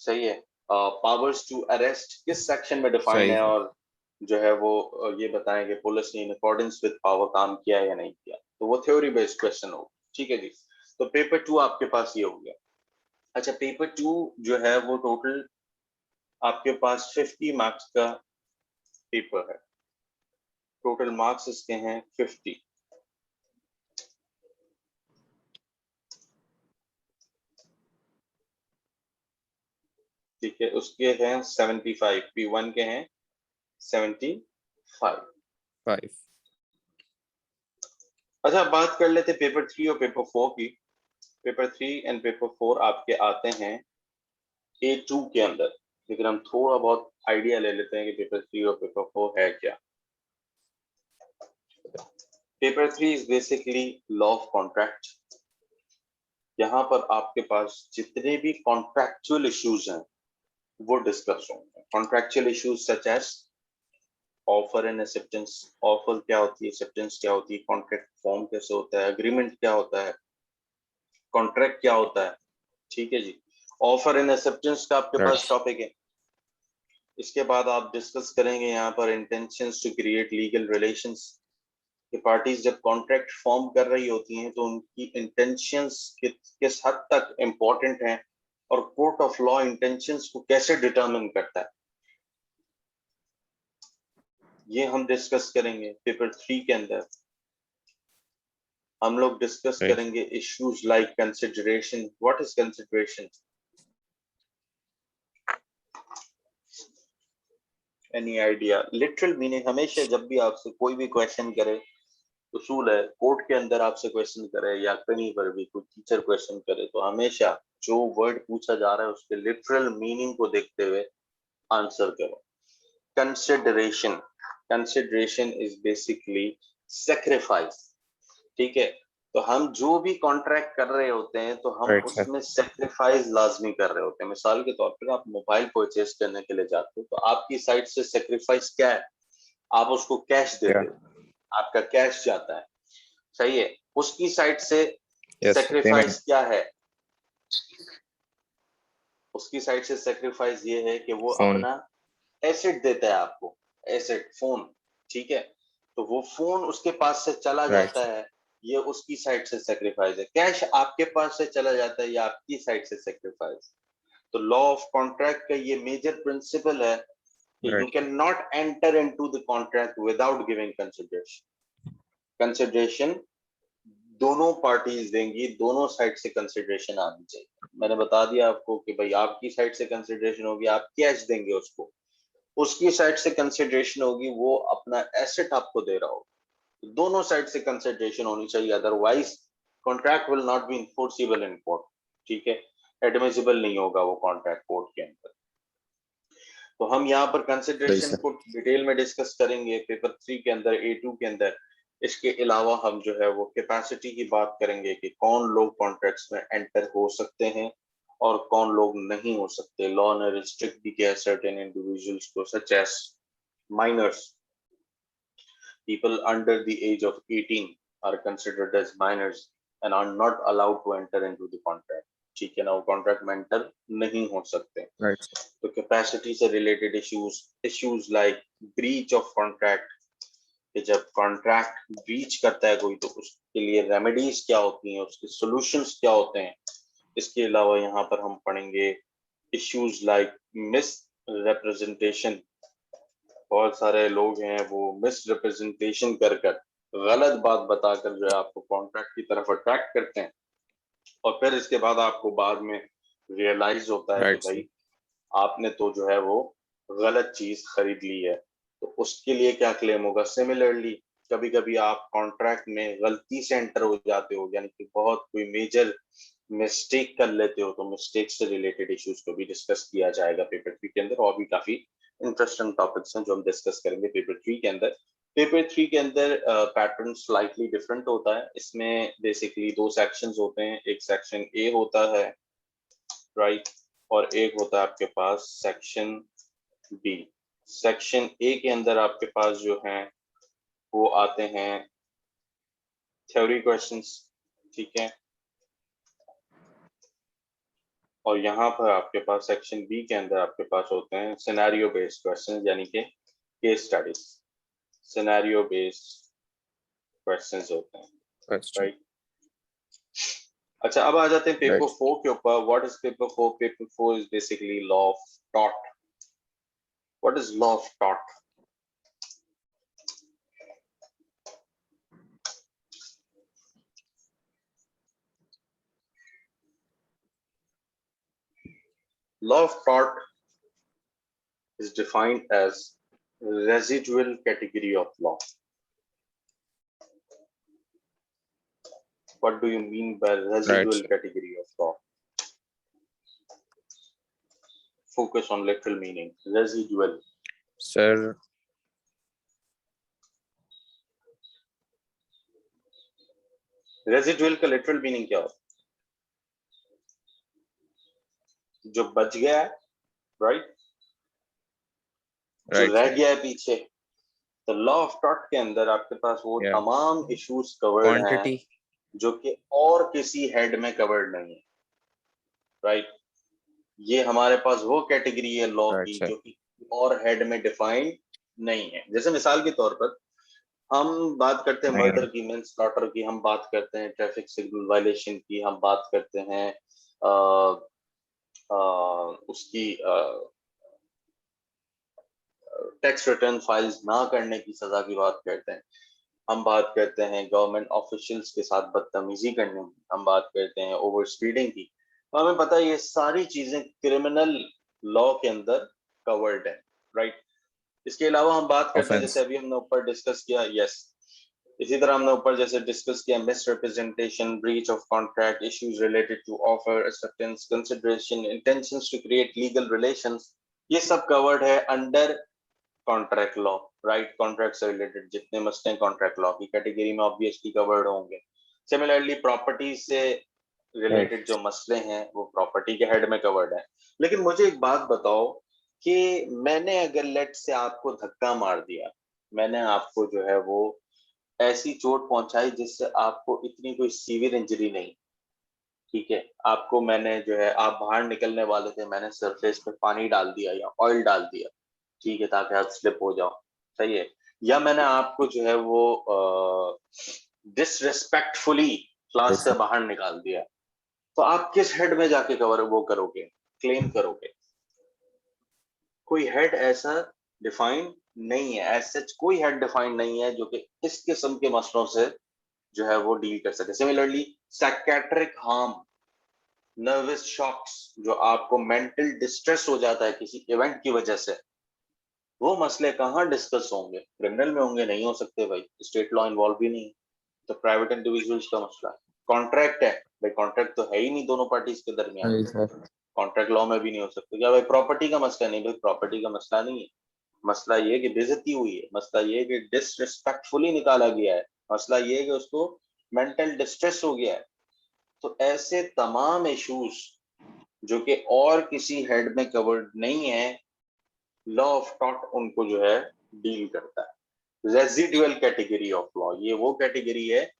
S1: सही है, पावर्स टू अरेस्ट किस सेक्शन में डिफाइन
S2: सही
S1: है,
S2: है।
S1: और जो है वो ये बताएं कि पुलिस ने इन अकॉर्डेंस विद पावर काम किया या नहीं किया। तो वो थ्योरी बेस्ड क्वेश्चन हो। ठीक है जी, तो पेपर 2 आपके पास ये हो गया। अच्छा, पेपर 2 जो है वो टोटल आपके पास 50 मार्क्स का पेपर है। टोटल मार्क्स इसके हैं 50। ठीक है, उसके हैं 75, P1 के हैं 75।
S2: 5
S1: अच्छा, बात कर लेते पेपर 3 और पेपर 4 की। पेपर 3 एंड पेपर 4 आपके आते हैं A2 के अंदर, लेकिन हम थोड़ा बहुत आइडिया ले लेते हैं कि पेपर 3 और पेपर 4 है क्या। Paper 3 is basically law of contract. यहाँ पर आपके पास जितने भी कॉन्ट्रैक्चुअल इश्यूज हैं वो डिस्कस होंगे। Contractual issues such as offer and acceptance. Offer क्या होती है, एक्सेप्टेंस क्या होती है, कॉन्ट्रैक्ट फॉर्म कैसे होता है, एग्रीमेंट क्या होता है, कॉन्ट्रैक्ट क्या होता है। ठीक है जी, ऑफर एंड एक्सेप्टेंस का आपके पास टॉपिक है। इसके बाद आप डिस्कस करेंगे यहाँ पर intentions to create legal relations. कि पार्टीज जब कॉन्ट्रैक्ट फॉर्म कर रही होती हैं तो उनकी इंटेंशंस किस हद तक इंपॉर्टेंट हैं और कोर्ट ऑफ लॉ इंटेंशंस को कैसे डिटरमिन करता है, ये हम डिस्कस करेंगे पेपर 3 के अंदर। हम लोग डिस्कस
S2: Right.
S1: करेंगे issues like consideration. What is consideration? Any idea? Literal meaning, हमेशा जब भी आपसे कोई भी क्वेश्चन करे, उसूल है कोर्ट के अंदर आपसे क्वेश्चन करे या कहीं पर भी कोई टीचर क्वेश्चन करे, तो हमेशा जो वर्ड पूछा जा रहा है उसके लिटरल मीनिंग को देखते हुए आंसर करो। Consideration, consideration is basically sacrifice. ठीक है, तो हम जो भी कॉन्ट्रैक्ट कर रहे होते हैं तो हम
S2: Right, sir.
S1: उसमें सेक्रीफाइस लाजमी कर रहे होते हैं। मिसाल के तौर पर आप मोबाइल परचेज करने के लिए जाते हो तो आपकी साइड से सेक्रीफाइस क्या है? आप उसको कैश देते
S2: Yeah.
S1: हो, आपका कैश जाता है, सही है। उसकी साइड से
S2: Yes, payment.
S1: सेक्रीफाइस क्या है? उसकी साइड से सेक्रीफाइस ये है कि वो
S2: Phone.
S1: अपना एसेट देता है आपको, एसेट फोन। ठीक है, तो वो फोन उसके पास से चला
S2: Right.
S1: जाता है, ये उसकी साइड से सेक्रीफाइस है। कैश आपके पास से चला जाता है, ये आपकी साइड से सेक्रीफाइस। तो लॉ ऑफ कॉन्ट्रैक्ट का ये मेजर प्रिंसिपल है कि you
S2: Right.
S1: Can not enter into the contract without giving consideration. Consideration दोनों पार्टीज देंगी, दोनों साइड से कंसिडरेशन आनी चाहिए। मैंने बता दिया आपको कि भाई आपकी साइड से कंसिडरेशन होगी, आप कैश देंगे उसको, उसकी साइड से कंसिडरेशन होगी, वो अपना एसेट आपको दे रहा हो। दोनों साइड से कंसिडरेशन होनी चाहिए, otherwise contract will not be enforceable in court. ठीक है, एडमिसिबल नहीं होगा वो कॉन्ट्रैक्ट कोर्ट के अंदर। तो हम यहाँ पर
S2: सही
S1: कंसिडरेशन
S2: सर।
S1: को डिटेल में डिस्कस करेंगे पेपर 3 के अंदर, A2 के अंदर। इसके अलावा हम जो है वो कैपेसिटी की बात करेंगे कि कौन लोग कॉन्ट्रैक्ट्स में एंटर हो सकते हैं और कौन लोग नहीं हो सकते। लॉ ने रिस्ट्रिक्ट भी किया सर्टेन इंडिविजुअल्स को, such as minors. People under the age of 18 are considered as minors and are not allowed to enter into the contract. ठीक है ना, वो कॉन्ट्रैक्ट में एंटर नहीं हो सकते।
S2: Right.
S1: तो कैपेसिटी से related issues, issues like breach of contract, कि जब कॉन्ट्रैक्ट ब्रीच करता है कोई तो उसके लिए रेमेडीज क्या होती हैं, उसके सॉल्यूशंस क्या होते हैं। इसके अलावा यहाँ पर हम पढ़ेंगे इश्यूज लाइक मिस रिप्रेजेंटेशन। बहुत सारे लोग हैं वो मिस रिप्रेजेंटेशन कर कर, गलत बात बताकर जो है आपको कॉन्ट्रैक्ट की तरफ अट्रैक्ट करते हैं, और फिर इसके बाद आपको बाद में रियलाइज होता है कि
S2: Right, sir.
S1: भाई आपने तो जो है वो गलत चीज खरीद ली है। तो उसके लिए क्या क्लेम होगा? सिमिलरली कभी कभी आप कॉन्ट्रैक्ट में गलती से एंटर हो जाते हो, यानी कि बहुत कोई मेजर मिस्टेक कर लेते हो, तो मिस्टेक से रिलेटेड इश्यूज को भी डिस्कस किया जाएगा पेपर 3 के अंदर। और भी काफी इंटरेस्टिंग टॉपिक्स हैं जो हम डिस्कस करेंगे पेपर 3 के अंदर। पेपर 3 के अंदर पैटर्न स्लाइटली डिफरेंट होता है। इसमें बेसिकली दो सेक्शंस होते हैं, एक सेक्शन ए होता है, राइट, और एक होता है आपके पास सेक्शन बी। सेक्शन ए के अंदर आपके पास जो है वो आते हैं थ्योरी क्वेश्चंस, ठीक है, और यहाँ पर आपके पास सेक्शन बी के अंदर आपके पास होते हैं सिनेरियो बेस्ड क्वेश्चंस, यानी कि case studies. Scenario based questions होते हैं,
S2: That's true.
S1: राइट। अच्छा, अब आ जाते हैं पेपर
S2: Right.
S1: 4 के ऊपर। What is paper 4? Paper 4 is basically law of taught. What is law of taught? law of tort is defined as residual category of law. What do you mean by residual
S2: sir.
S1: category of law? Focus on literal meaning. Residual.
S2: Sir,
S1: residual का literal meaning क्या होता है? जो बच गया है, right, जो
S2: right,
S1: रह
S2: sir.
S1: गया है पीछे। तो लॉ ऑफ टॉट के अंदर आपके पास वो
S2: Yeah.
S1: तमाम इश्यूज कवर्ड हैं
S2: Quantity.
S1: जो कि और किसी हेड में कवर्ड नहीं है, राइट। ये हमारे पास वो कैटेगरी है लॉ
S2: Right,
S1: की
S2: sir.
S1: जो कि और हेड में डिफाइंड नहीं है। जैसे मिसाल के तौर पर हम बात करते हैं
S2: नहीं है।
S1: मर्डर की, मैनस्लॉटर की, हम बात करते हैं ट्रैफिक सिग्नल वायलेशन की, हम बात करते हैं उसकी टैक्स रिटर्न फाइल्स ना करने की सजा की बात करते हैं, हम बात करते हैं गवर्नमेंट ऑफिशियल्स के साथ बदतमीजी करने की, हम बात करते हैं ओवर स्पीडिंग की। तो हमें पता है ये सारी चीजें क्रिमिनल लॉ के अंदर कवर्ड है, राइट। इसके अलावा हम बात करते हैं,
S2: Offense.
S1: जैसे अभी हमने ऊपर डिस्कस किया, यस, इसी तरह हमने ऊपर जैसे डिस्कस किया misrepresentation, breach of contract, issues related to offer, acceptance, consideration, intentions to create legal relations, ये सब कवर्ड है under contract law, right. Contract से रिलेटेड जितने मसले हैं कॉन्ट्रैक्ट लॉ की कैटेगरी में ऑब्वियसली कवर्ड होंगे। सिमिलरली प्रॉपर्टी से
S2: Right.
S1: रिलेटेड जो मसले हैं वो प्रॉपर्टी के हेड में कवर्ड है। लेकिन मुझे एक बात बताओ कि मैंने अगर लेट से आपको धक्का मार दिया, मैंने आपको जो है वो ऐसी चोट पहुंचाई जिससे आपको इतनी कोई सीवियर इंजरी नहीं, ठीक है, आपको मैंने जो है, आप बाहर निकलने वाले थे, मैंने सरफेस पे पानी डाल दिया या ऑयल डाल दिया, ठीक है, ताकि आप स्लिप हो जाओ, सही है, या मैंने आपको जो है वो डिसरिस्पेक्टफुली क्लास
S2: Yes,
S1: से
S2: sir.
S1: बाहर निकाल दिया, तो आप किस हेड में जाके कवर वो करोगे, क्लेम करोगे? कोई हेड ऐसा डिफाइंड नहीं है, एज सच कोई हेड डिफाइंड नहीं है जो कि इस किस्म के मसलों से जो है वो डील कर सके। Similarly psychiatric harm, nervous shocks, जो आपको मेंटल डिस्ट्रेस हो जाता है किसी इवेंट की वजह से, वो मसले कहाँ डिस्कस होंगे? क्रिमिनल में होंगे? नहीं हो सकते भाई, स्टेट लॉ इन्वॉल्व भी नहीं है, तो प्राइवेट इंडिविजुअल्स का मसला है। कॉन्ट्रैक्ट है भाई, कॉन्ट्रैक्ट तो है ही नहीं दोनों पार्टीज के दरमियान,
S2: Right, sir.
S1: कॉन्ट्रैक्ट लॉ में भी नहीं हो सकते। क्या भाई प्रॉपर्टी का मसला? नहीं भाई, प्रॉपर्टी का मसला नहीं है। मसला ये है कि बेइज्जती हुई है, मसला ये है कि डिसरिस्पेक्टफुली निकाला गया है, मसला ये है कि उसको मेंटल डिस्ट्रेस हो गया है। तो ऐसे तमाम इश्यूज जो कि और किसी हेड में कवर्ड नहीं है, लॉ ऑफ टॉट उनको जो है डील करता है। रेजिडुअल कैटेगरी ऑफ लॉ, ये वो कैटेगरी है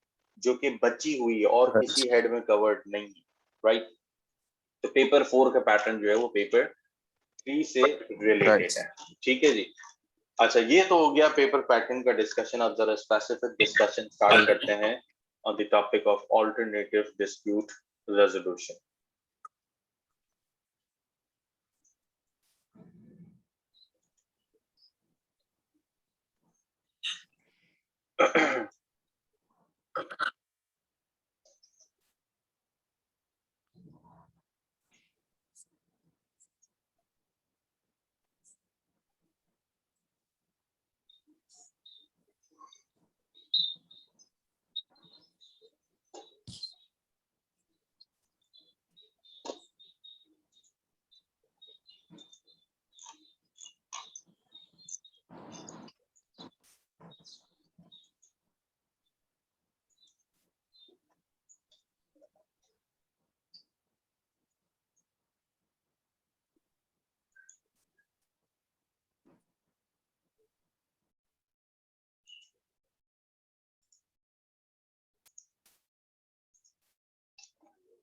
S1: जो कि बची हुई है और
S2: Right.
S1: किसी हेड में कवर्ड नहीं है, राइट। तो पेपर 4 का पैटर्न जो है वो पेपर 3 से
S2: Right.
S1: रिलेटेड है, ठीक है जी। अच्छा, ये तो हो गया पेपर पैटर्न का डिस्कशन। अब जरा स्पेसिफिक डिस्कशन स्टार्ट करते हैं on the topic of alternative dispute resolution.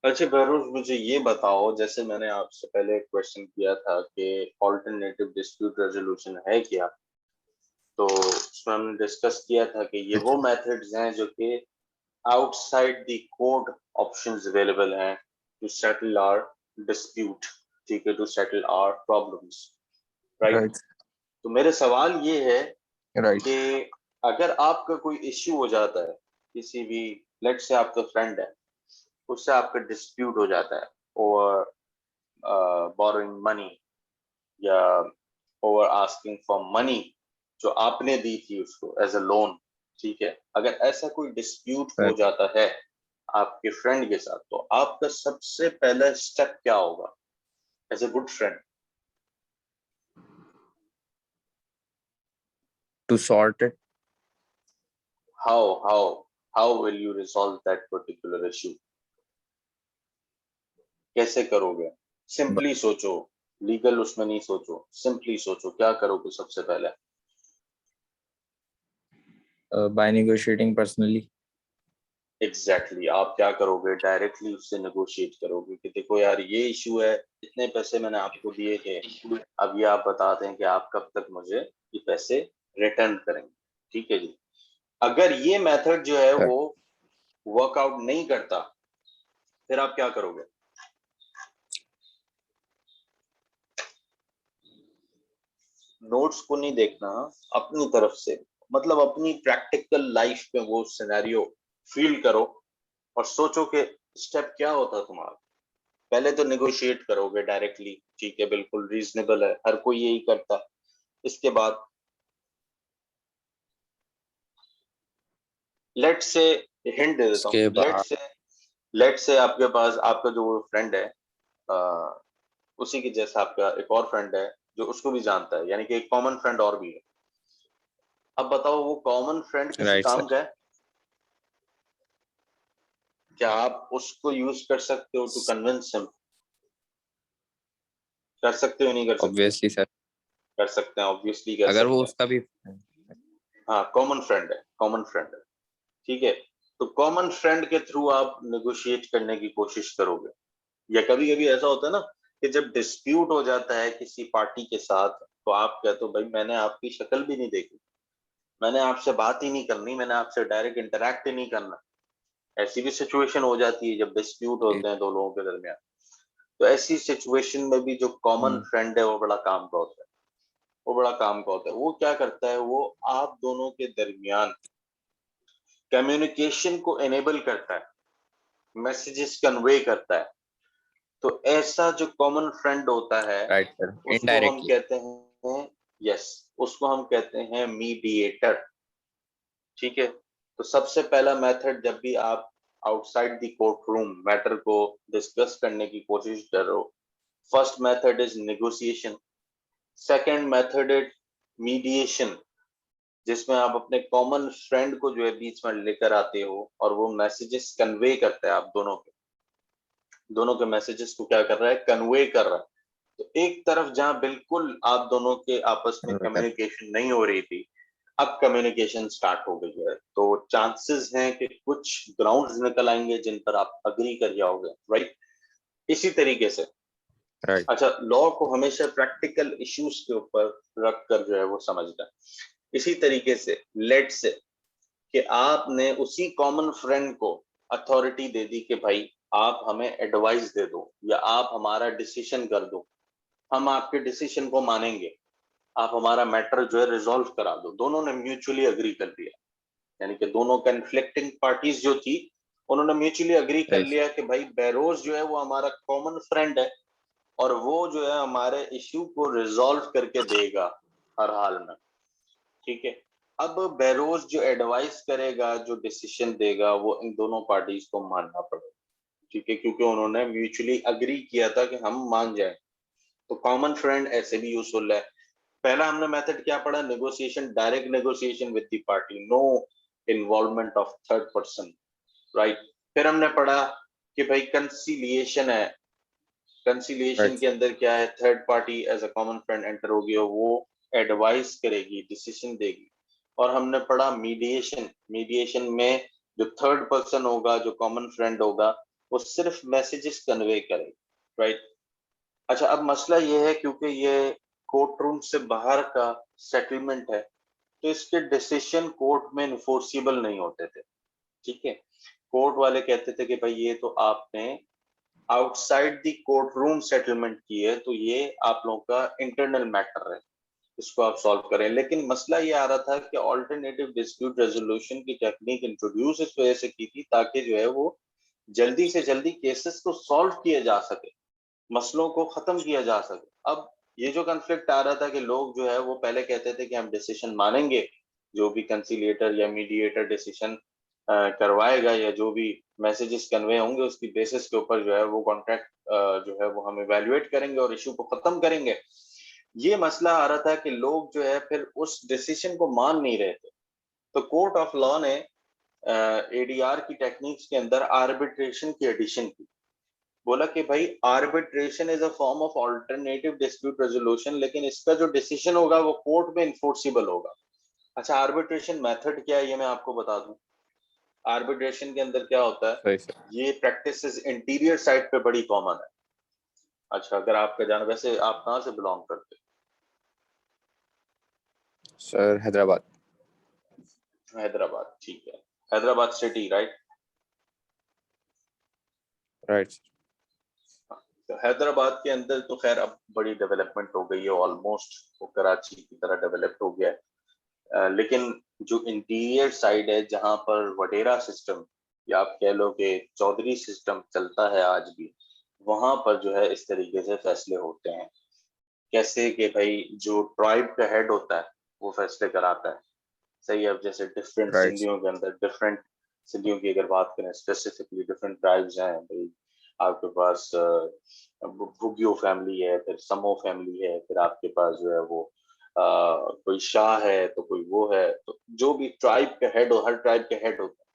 S1: अच्छा बहरोज, मुझे ये बताओ, जैसे मैंने आपसे पहले एक क्वेश्चन किया था कि अल्टरनेटिव डिस्प्यूट रेजोल्यूशन है क्या, तो उसमें हमने डिस्कस किया था कि ये वो मेथड्स हैं जो कि outside the court options available हैं टू सेटल आवर डिस्प्यूट, ठीक है, to settle our problems, right.
S2: Right.
S1: तो मेरे सवाल ये है
S2: Right.
S1: कि अगर आपका कोई इश्यू हो जाता है, किसी भी, लेट से आपका फ्रेंड है, उससे आपका डिस्प्यूट हो जाता है और बोरोइंग मनी या ओवर आस्किंग फॉर मनी जो आपने दी थी उसको एज अ लोन, ठीक है, अगर ऐसा कोई डिस्प्यूट हो जाता है आपके फ्रेंड के साथ, तो आपका सबसे पहला स्टेप क्या होगा as a good friend?
S2: To sort it.
S1: How will you resolve that particular issue? कैसे करोगे? सिंपली सोचो, लीगल उसमें नहीं सोचो, सिंपली सोचो क्या करोगे सबसे पहले?
S2: By negotiating personally.
S1: एग्जैक्टली आप क्या करोगे? डायरेक्टली उससे नेगोशिएट करोगे कि देखो यार ये इशू है, इतने पैसे मैंने आपको दिए थे, अब ये आप बताते हैं कि आप कब तक मुझे ये पैसे रिटर्न करेंगे, ठीक है जी। अगर ये मेथड जो है वो वर्कआउट नहीं करता, फिर आप क्या करोगे? नोट्स को नहीं देखना, अपनी तरफ से, मतलब अपनी प्रैक्टिकल लाइफ में वो सिनेरियो फील करो और सोचो कि स्टेप क्या होता तुम्हारा। पहले तो नेगोशिएट करोगे डायरेक्टली, ठीक है, बिल्कुल रीजनेबल है, हर कोई यही करता है। इसके बाद लेट से हिंट दे देता
S2: उसके
S1: हूँ,
S2: बाद
S1: लेट से आपके पास आपका जो फ्रेंड है, उसी के जैसा आपका एक और फ्रेंड है जो उसको भी जानता है, यानी कि एक कॉमन फ्रेंड और भी है। अब बताओ वो कॉमन फ्रेंड किसी
S2: राइट
S1: काम
S2: सर,
S1: का है? क्या आप उसको यूज कर सकते हो टू कन्विंस हिम? कर सकते हो नहीं कर सकते?
S2: ऑब्वियसली सर,
S1: कर सकते हैं, ऑब्वियसली कर
S2: अगर वो
S1: सकते हैं।
S2: उसका भी
S1: हाँ, कॉमन फ्रेंड है, कॉमन फ्रेंड है, ठीक है। तो कॉमन फ्रेंड के थ्रू आप नेगोशिएट करने की कोशिश करोगे। या कभी कभी ऐसा होता है ना कि जब डिस्प्यूट हो जाता है किसी पार्टी के साथ, तो आप कहते हो भाई मैंने आपकी शक्ल भी नहीं देखी, मैंने आपसे बात ही नहीं करनी, मैंने आपसे डायरेक्ट इंटरेक्ट ही नहीं करना। ऐसी भी सिचुएशन हो जाती है जब डिस्प्यूट होते हैं दो लोगों के दरमियान। तो ऐसी सिचुएशन में भी जो कॉमन फ्रेंड है वो बड़ा काम का होता है। वो बड़ा काम का होता है, वो क्या करता है, वो आप दोनों के दरमियान कम्युनिकेशन को एनेबल करता है, मैसेजेस कन्वे करता है। तो ऐसा जो कॉमन फ्रेंड होता है
S2: राइट सर,
S1: उसको हम
S2: इनडायरेक्टली।
S1: कहते हैं, यस, उसको हम कहते हैं मीडिएटर, ठीक है। तो सबसे पहला मेथड जब भी आप outside the court room matter को डिस्कस करने की कोशिश कर रहे हो, first method is negotiation, second method is mediation, जिसमें आप अपने कॉमन फ्रेंड को जो है बीच में लेकर आते हो और वो मैसेजेस कन्वे करता है, आप दोनों के मैसेजेस को क्या कर रहा है, कन्वे कर रहा है। तो एक तरफ जहां बिल्कुल आप दोनों के आपस में कम्युनिकेशन नहीं हो रही थी, अब कम्युनिकेशन स्टार्ट हो गई है, तो चांसेस हैं कि कुछ ग्राउंड्स निकल आएंगे जिन पर आप अग्री कर जाओगे, राइट? इसी तरीके से,
S2: राइट।
S1: अच्छा, लॉ को हमेशा प्रैक्टिकल इश्यूज के ऊपर रख कर जो है वो समझना है। इसी तरीके से लेट से कि आपने उसी कॉमन फ्रेंड को अथॉरिटी दे दी कि भाई आप हमें एडवाइस दे दो या आप हमारा डिसीजन कर दो, हम आपके डिसीजन को मानेंगे, आप हमारा मैटर जो है रिजॉल्व करा दो। दोनों ने म्यूचुअली अग्री कर लिया, यानी कि दोनों कन्फ्लिक्टिंग पार्टीज जो थी उन्होंने म्यूचुअली अग्री कर लिया कि भाई बेरोज जो है वो हमारा कॉमन फ्रेंड है और वो जो है हमारे इश्यू को रिजॉल्व करके देगा हर हाल में, ठीक है। अब बेरोज जो एडवाइस करेगा, जो डिसीजन देगा, वो इन दोनों पार्टीज को मानना पड़ेगा, ठीक है, क्योंकि उन्होंने म्यूचुअली अग्री किया था कि हम मान जाए। तो कॉमन फ्रेंड ऐसे भी यूजफुल है। पहला हमने मेथड क्या पढ़ा, negotiation, direct negotiation with the party, no involvement of third person, right. फिर हमने पढ़ा कि भाई कंसीलिएशन है, कंसीलिएशन के अंदर क्या है, third party as a common friend enter होगी और वो एडवाइस करेगी, डिसीजन देगी। और हमने पढ़ा मीडिएशन, मीडिएशन में जो थर्ड पर्सन होगा, जो कॉमन फ्रेंड होगा, वो सिर्फ मैसेजेस कन्वे करेगा, राइट। अच्छा, अब मसला ये है क्योंकि ये कोर्ट रूम से बाहर का सेटलमेंट है, तो इसके डिसीजन कोर्ट में इन्फोर्सिबल नहीं होते थे, ठीक है। कोर्ट वाले कहते थे कि भाई ये तो आपने outside the court room settlement की है, तो ये आप लोगों का इंटरनल मैटर है, इसको आप सॉल्व करें। लेकिन मसला ये आ रहा था कि ऑल्टरनेटिव डिस्प्यूट रेजोल्यूशन की टेक्निक इंट्रोड्यूस इस वजह से की थी ताकि जो है वो जल्दी से जल्दी केसेस को सॉल्व किए जा सके, मसलों को खत्म किया जा सके। अब ये जो कॉन्फ्लिक्ट आ रहा था कि लोग जो है वो पहले कहते थे कि हम डिसीजन मानेंगे, जो भी कंसिलिएटर या मीडिएटर डिसीजन करवाएगा या जो भी मैसेजेस कन्वे होंगे उसकी बेसिस के ऊपर जो है वो कॉन्ट्रैक्ट जो है वो हम इवेल्युएट करेंगे और इशू को खत्म करेंगे। ये मसला आ रहा था कि लोग जो है फिर उस डिसीजन को मान नहीं रहे थे। तो कोर्ट ऑफ लॉ ने एडीआर की टेक्निक्स के अंदर आर्बिट्रेशन की एडिशन की। बोला कि भाई arbitration is a form of alternative dispute resolution, लेकिन इसका जो डिसीजन होगा वो कोर्ट में इन्फोर्सिबल होगा। अच्छा, आर्बिट्रेशन मेथड क्या है ये मैं आपको बता दूं। आर्बिट्रेशन के अंदर क्या होता है,
S2: सही सर।
S1: ये प्रैक्टिसेस इंटीरियर साइड पे बड़ी कॉमन है। अच्छा, अगर आपका जाना, वैसे आप कहाँ से बिलोंग करते
S2: सर हैदराबाद।
S1: हो? हैदराबाद, ठीक है। Hyderabad city, right?
S2: राइट।
S1: तो हैदराबाद के अंदर तो खैर अब बड़ी डेवलपमेंट हो गई है, ऑलमोस्ट वो कराची की तरह डेवलप्ड हो गया है। लेकिन जो इंटीरियर साइड है जहां पर वडेरा सिस्टम या आप कह लो कि चौधरी सिस्टम चलता है आज भी, वहां पर जो है इस तरीके से फैसले होते हैं। कैसे कि भाई जो ट्राइब का हेड होता है वो फैसले कराता है। सही है। अब जैसे डिफरेंट
S2: राइट सर।
S1: सिंधियों के अंदर डिफरेंट, सिंधियों की अगर बात करें स्पेसिफिकली, डिफरेंट ट्राइब्स हैं भाई। आपके पास भुगियो फैमिली है, फिर समो फैमिली है, फिर आपके पास जो है वो कोई शाह है, तो कोई वो है। तो जो भी ट्राइब का हेड हो, हर ट्राइब का हेड होता है,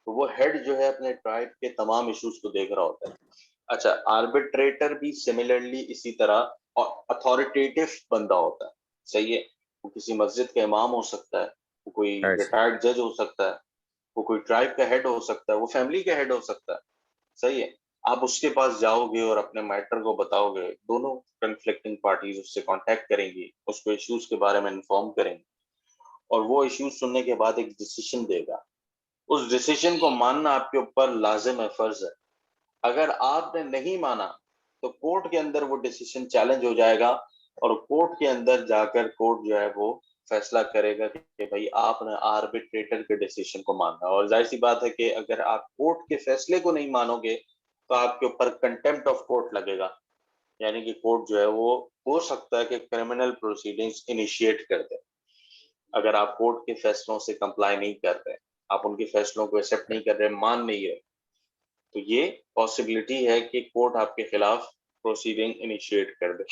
S1: तो वो हेड जो है अपने ट्राइब के तमाम इश्यूज को देख रहा होता है। अच्छा, आर्बिट्रेटर भी सिमिलरली इसी तरह अथॉरिटेटिव बंदा होता है। सही है। वो किसी मस्जिद का इमाम हो सकता है, वो कोई
S2: राइट सर।
S1: रिटायर्ड जज हो सकता है, वो कोई ट्राइब का हेड हो सकता है, वो फैमिली का हेड हो सकता है। सही है। आप उसके पास जाओगे और अपने मैटर को बताओगे, दोनों कन्फ्लिक्टिंग पार्टीज उससे कांटेक्ट करेंगी, उसको इश्यूज के बारे में इन्फॉर्म करेंगे और वो इश्यूज सुनने के बाद एक डिसीजन देगा। उस डिसीजन को मानना आपके ऊपर लाजिम है, फर्ज है। अगर आपने नहीं माना तो कोर्ट के अंदर वो डिसीजन चैलेंज हो जाएगा और कोर्ट के अंदर जाकर कोर्ट जो है वो फैसला करेगा कि भाई आपने आर्बिट्रेटर के डिसीजन को मानना है। और जाहिर सी बात है कि अगर आप कोर्ट के फैसले को नहीं मानोगे तो आपके ऊपर कंटेम्प्ट ऑफ कोर्ट लगेगा। यानी कि कोर्ट जो है वो हो सकता है कि क्रिमिनल प्रोसीडिंग्स इनिशिएट कर दे अगर आप कोर्ट के फैसलों से कंप्लाई नहीं कर रहे, आप उनके फैसलों को एक्सेप्ट नहीं कर रहे, मान नहीं रहे, तो ये पॉसिबिलिटी है कि कोर्ट आपके खिलाफ प्रोसीडिंग इनिशिएट कर दे।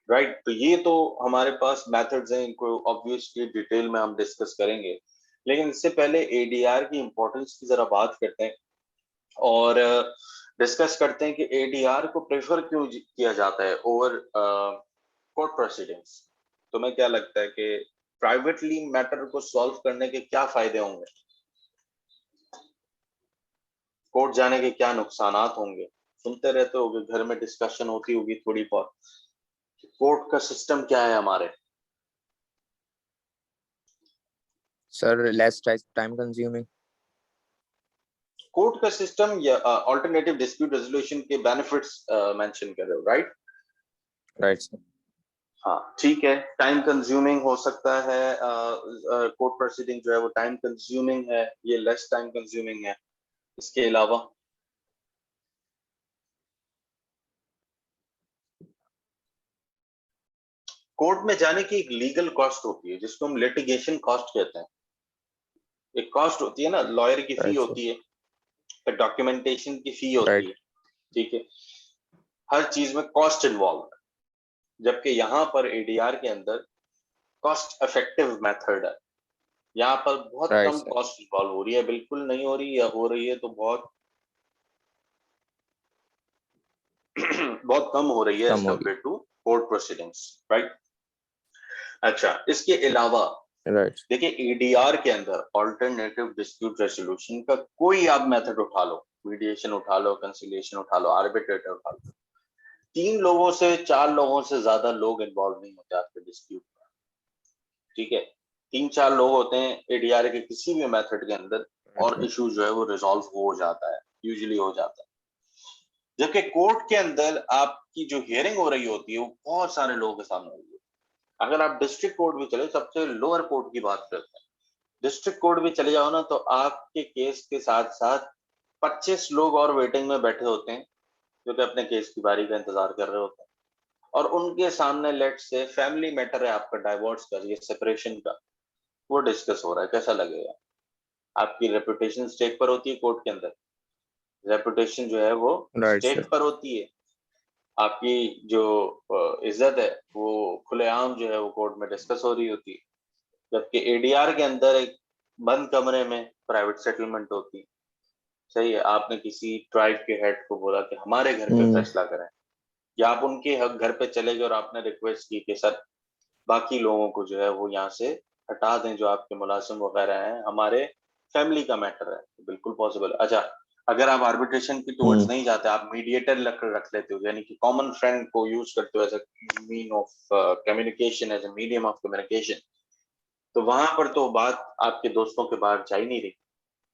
S1: राइट। तो ये तो हमारे पास मेथड्स हैं, इनको ऑब्वियसली डिटेल में हम डिस्कस करेंगे। लेकिन इससे पहले एडीआर की इंपॉर्टेंस की जरा बात करते हैं और डिस्कस करते हैं कि एडीआर को प्रेफर क्यों किया जाता है ओवर कोर्ट प्रोसीडिंग्स। तुम्हें क्या लगता है कि प्राइवेटली मैटर को सॉल्व करने के क्या फायदे होंगे, कोर्ट जाने के क्या नुकसानात होंगे? सुनते रहते होगे, घर में डिस्कशन होती होगी थोड़ी बहुत, कोर्ट का सिस्टम क्या है हमारे।
S2: Sir less time consuming.
S1: Court का सिस्टम या अल्टरनेटिव डिस्प्यूट रेजोल्यूशन के बेनिफिट्स मेंशन कर रहे हो, राइट?
S2: Right sir.
S1: हाँ, ठीक है। टाइम कंज्यूमिंग हो सकता है, कोर्ट प्रोसीडिंग जो है वो टाइम कंज्यूमिंग है, ये लेस टाइम कंज्यूमिंग है। इसके अलावा कोर्ट में जाने की एक लीगल कॉस्ट होती है जिसको हम लिटिगेशन कॉस्ट कहते हैं। एक कॉस्ट होती है ना, लॉयर की फी
S2: राइट सर।
S1: होती है, फिर डॉक्यूमेंटेशन की फी होती
S2: राइट।
S1: है। ठीक है। हर चीज में कॉस्ट इन्वॉल्व है, जबकि यहाँ पर एडीआर के अंदर कॉस्ट इफेक्टिव मेथड है। यहाँ पर बहुत
S2: राइट
S1: कम
S2: सर।
S1: कॉस्ट इन्वॉल्व हो रही है, बिल्कुल नहीं हो रही, या हो रही है तो बहुत बहुत कम हो रही है एज
S2: कम होगी।
S1: Compare to court proceedings. Right. अच्छा, इसके अलावा
S2: राइट।
S1: देखिए एडीआर के अंदर ऑल्टरनेटिव डिस्प्यूट रेजोल्यूशन का कोई आप मेथड उठा लो, मीडिएशन उठा लो, कंसिलिएशन उठा लो, आर्बिट्रेटर उठा लो, 3 लोगों से 4 लोगों से ज्यादा लोग इन्वॉल्व नहीं होते आपके डिस्प्यूट में। ठीक है। 3-4 लोग होते हैं एडीआर के किसी भी मेथड के अंदर
S2: राइट
S1: और
S2: सर।
S1: इशू जो है वो रिजॉल्व हो जाता है, यूजुअली हो जाता है। जबकि कोर्ट के अंदर आपकी जो हियरिंग हो रही होती है वो बहुत सारे लोगों के सामने होगी। अगर आप डिस्ट्रिक्ट कोर्ट भी चले, सबसे लोअर कोर्ट की बात करते हैं, डिस्ट्रिक्ट कोर्ट भी चले जाओ ना, तो आपके केस के साथ साथ 25 लोग और वेटिंग में बैठे होते हैं क्योंकि अपने केस की बारी का इंतजार कर रहे होते हैं, और उनके सामने लेट से फैमिली मैटर है आपका, डाइवोर्स का, ये सेपरेशन का, वो डिस्कस हो रहा है, कैसा लगेगा? आपकी रेपुटेशन स्टेक पर होती है कोर्ट के अंदर, रेपुटेशन जो है वो
S2: राइट
S1: स्टेक
S2: सर।
S1: पर होती है, आपकी जो इज्जत है वो खुलेआम जो है वो कोर्ट में डिस्कस हो रही होती है, जबकि एडीआर के अंदर एक बंद कमरे में प्राइवेट सेटलमेंट होती है। सही है, आपने किसी ट्राइब के हेड को बोला कि हमारे घर पे फैसला करें, या आप उनके घर पे चले गए और आपने रिक्वेस्ट की कि सर बाकी लोगों को जो है वो यहाँ से हटा दें, जो आपके मुलाजिम वगैरह हैं, हमारे फैमिली का मैटर है, तो बिल्कुल पॉसिबल है। अच्छा, अगर आप आर्बिट्रेशन की टुवर्ड्स नहीं जाते, आप मीडिएटर रख लेते हो, यानी कि कॉमन फ्रेंड को यूज करते हो as a mean of communication, as a medium of communication, तो वहां पर तो बात आपके दोस्तों के बाहर जा ही नहीं रही।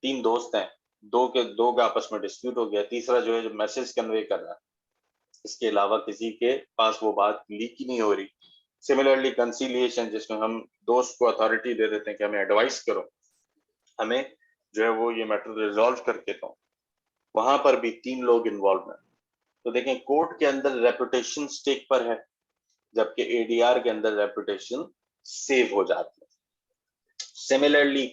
S1: 3 दोस्त हैं, दो का आपस में डिस्प्यूट हो गया, तीसरा जो है जो मैसेज कन्वे कर रहा है, इसके अलावा किसी के पास वो बात लीक ही नहीं हो रही। सिमिलरली कंसीलिएशन, जिसमें हम दोस्त को अथॉरिटी दे देते हैं कि हमें एडवाइस करो, हमें जो है वो ये मैटर रिजॉल्व करके दो, वहां पर भी 3 लोग इन्वॉल्व हैं। तो देखें, कोर्ट के अंदर रेपुटेशन स्टेक पर है, जबकि एडीआर के अंदर रेपुटेशन सेव हो जाती है। सिमिलरली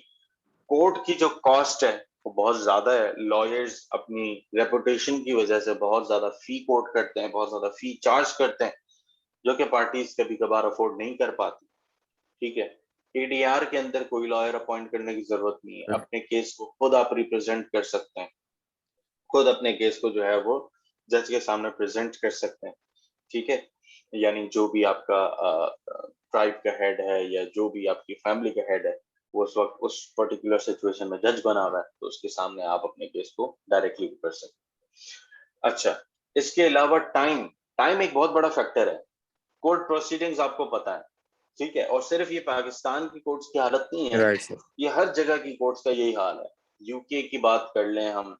S1: कोर्ट की जो कॉस्ट है वो बहुत ज्यादा है, लॉयर्स अपनी रेपुटेशन की वजह से बहुत ज्यादा फी कोट करते हैं, बहुत ज्यादा फी चार्ज करते हैं, जो कि पार्टीज कभी कभार अफोर्ड नहीं कर पाती। ठीक है, एडीआर के अंदर कोई लॉयर अपॉइंट करने की जरूरत नहीं है, अपने केस को खुद आप रिप्रेजेंट कर सकते हैं, खुद अपने केस को जो है वो जज के सामने प्रेजेंट कर सकते हैं। ठीक है, यानी जो भी आपका ट्राइब का हेड है या जो भी आपकी फैमिली का हेड है, वो उस वक्त उस पर्टिकुलर सिचुएशन में जज बना हुआ है, तो उसके सामने आप अपने केस को डायरेक्टली कर सकते हैं। अच्छा, इसके अलावा टाइम, टाइम एक बहुत बड़ा फैक्टर है। कोर्ट प्रोसीडिंग्स आपको पता है, ठीक है, और सिर्फ ये पाकिस्तान की कोर्ट्स की हालत नहीं है,
S2: राइट सर।
S1: ये हर जगह की कोर्ट्स का यही हाल है। यूके की बात कर लें हम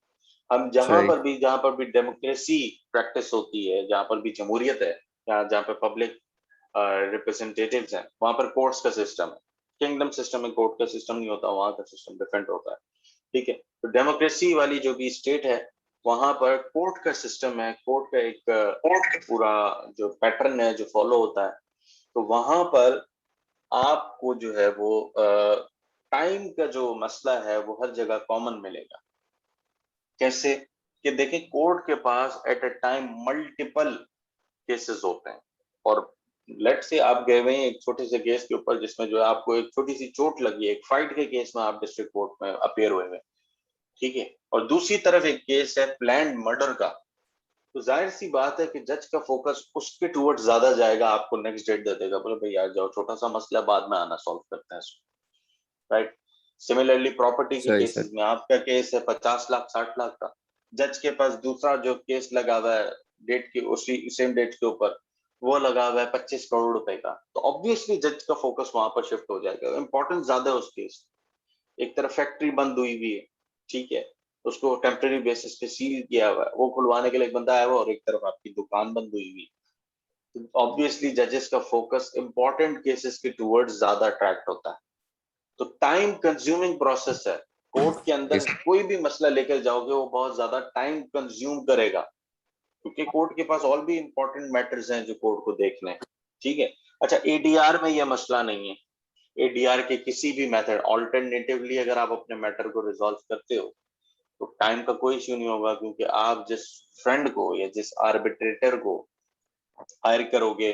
S2: सही।
S1: जहां पर भी डेमोक्रेसी प्रैक्टिस होती है, जहां पर भी जमहूरियत है, जहां पे पब्लिक रिप्रेजेंटेटिव्स हैं, वहां पर कोर्ट्स का सिस्टम है। किंगडम सिस्टम में कोर्ट का सिस्टम नहीं होता, वहां का सिस्टम डिफरेंट होता है। ठीक है, तो डेमोक्रेसी वाली जो भी स्टेट है, वहां पर कोर्ट का सिस्टम है, कोर्ट का एक पूरा जो पैटर्न है जो फॉलो होता है, तो वहां पर आपको जो है वो टाइम का जो मसला है वो हर जगह कॉमन मिलेगा। कैसे? कि देखिए, कोर्ट के पास at a time multiple cases होते हैं, और लेट से आप गए हुए हैं एक छोटे से केस के ऊपर, जिसमें जो है आपको एक छोटी सी चोट लगी है, एक फाइट के केस में आप डिस्ट्रिक्ट कोर्ट में अपेयर हुए हैं, ठीक है, और दूसरी तरफ एक केस है प्लान्ड मर्डर का, तो जाहिर सी बात है कि जज का फोकस उसके टूवर्ड्स ज्यादा जाएगा, आपको नेक्स्ट डेट दे देगा, बोले भाई यार जाओ, छोटा सा मसला, बाद में आना, सॉल्व करते हैं इसको, राइट? सिमिलरली प्रॉपर्टी के
S2: सही सर।
S1: केसेस में आपका केस है 50 लाख 60 लाख का, जज के पास दूसरा जो केस लगा हुआ है डेट की, उसी सेम डेट के ऊपर, वो लगा हुआ है 25 करोड़ रुपए का, तो ऑब्वियसली जज का फोकस वहां पर शिफ्ट हो जाएगा, इंपॉर्टेंस ज्यादा है उस केस। एक तरफ फैक्ट्री बंद हुई हुई है, ठीक है, उसको टेम्परेरी बेसिस पे सील किया हुआ है, वो खुलवाने के लिए एक बंदा आया हुआ, और एक तरफ आपकी दुकान बंद हुई हुई है, तो ऑब्वियसली जजेस का फोकस इंपॉर्टेंट केसेस के टूवर्ड्स ज्यादा अट्रैक्ट होता है। तो टाइम कंज्यूमिंग प्रोसेस है, कोर्ट के
S2: सही
S1: अंदर
S2: सर।
S1: कोई भी मसला लेकर जाओगे वो बहुत ज्यादा टाइम कंज्यूम करेगा, क्योंकि कोर्ट के पास और भी इंपॉर्टेंट मैटर्स हैं जो कोर्ट को देखने हैं। ठीक है, अच्छा, एडीआर में यह मसला नहीं है, एडीआर के किसी भी मेथड ऑल्टरनेटिवली अगर आप अपने मैटर को रिजॉल्व करते हो, तो टाइम का कोई इश्यू नहीं होगा, क्योंकि आप जिस फ्रेंड को या जिस आर्बिट्रेटर को हायर करोगे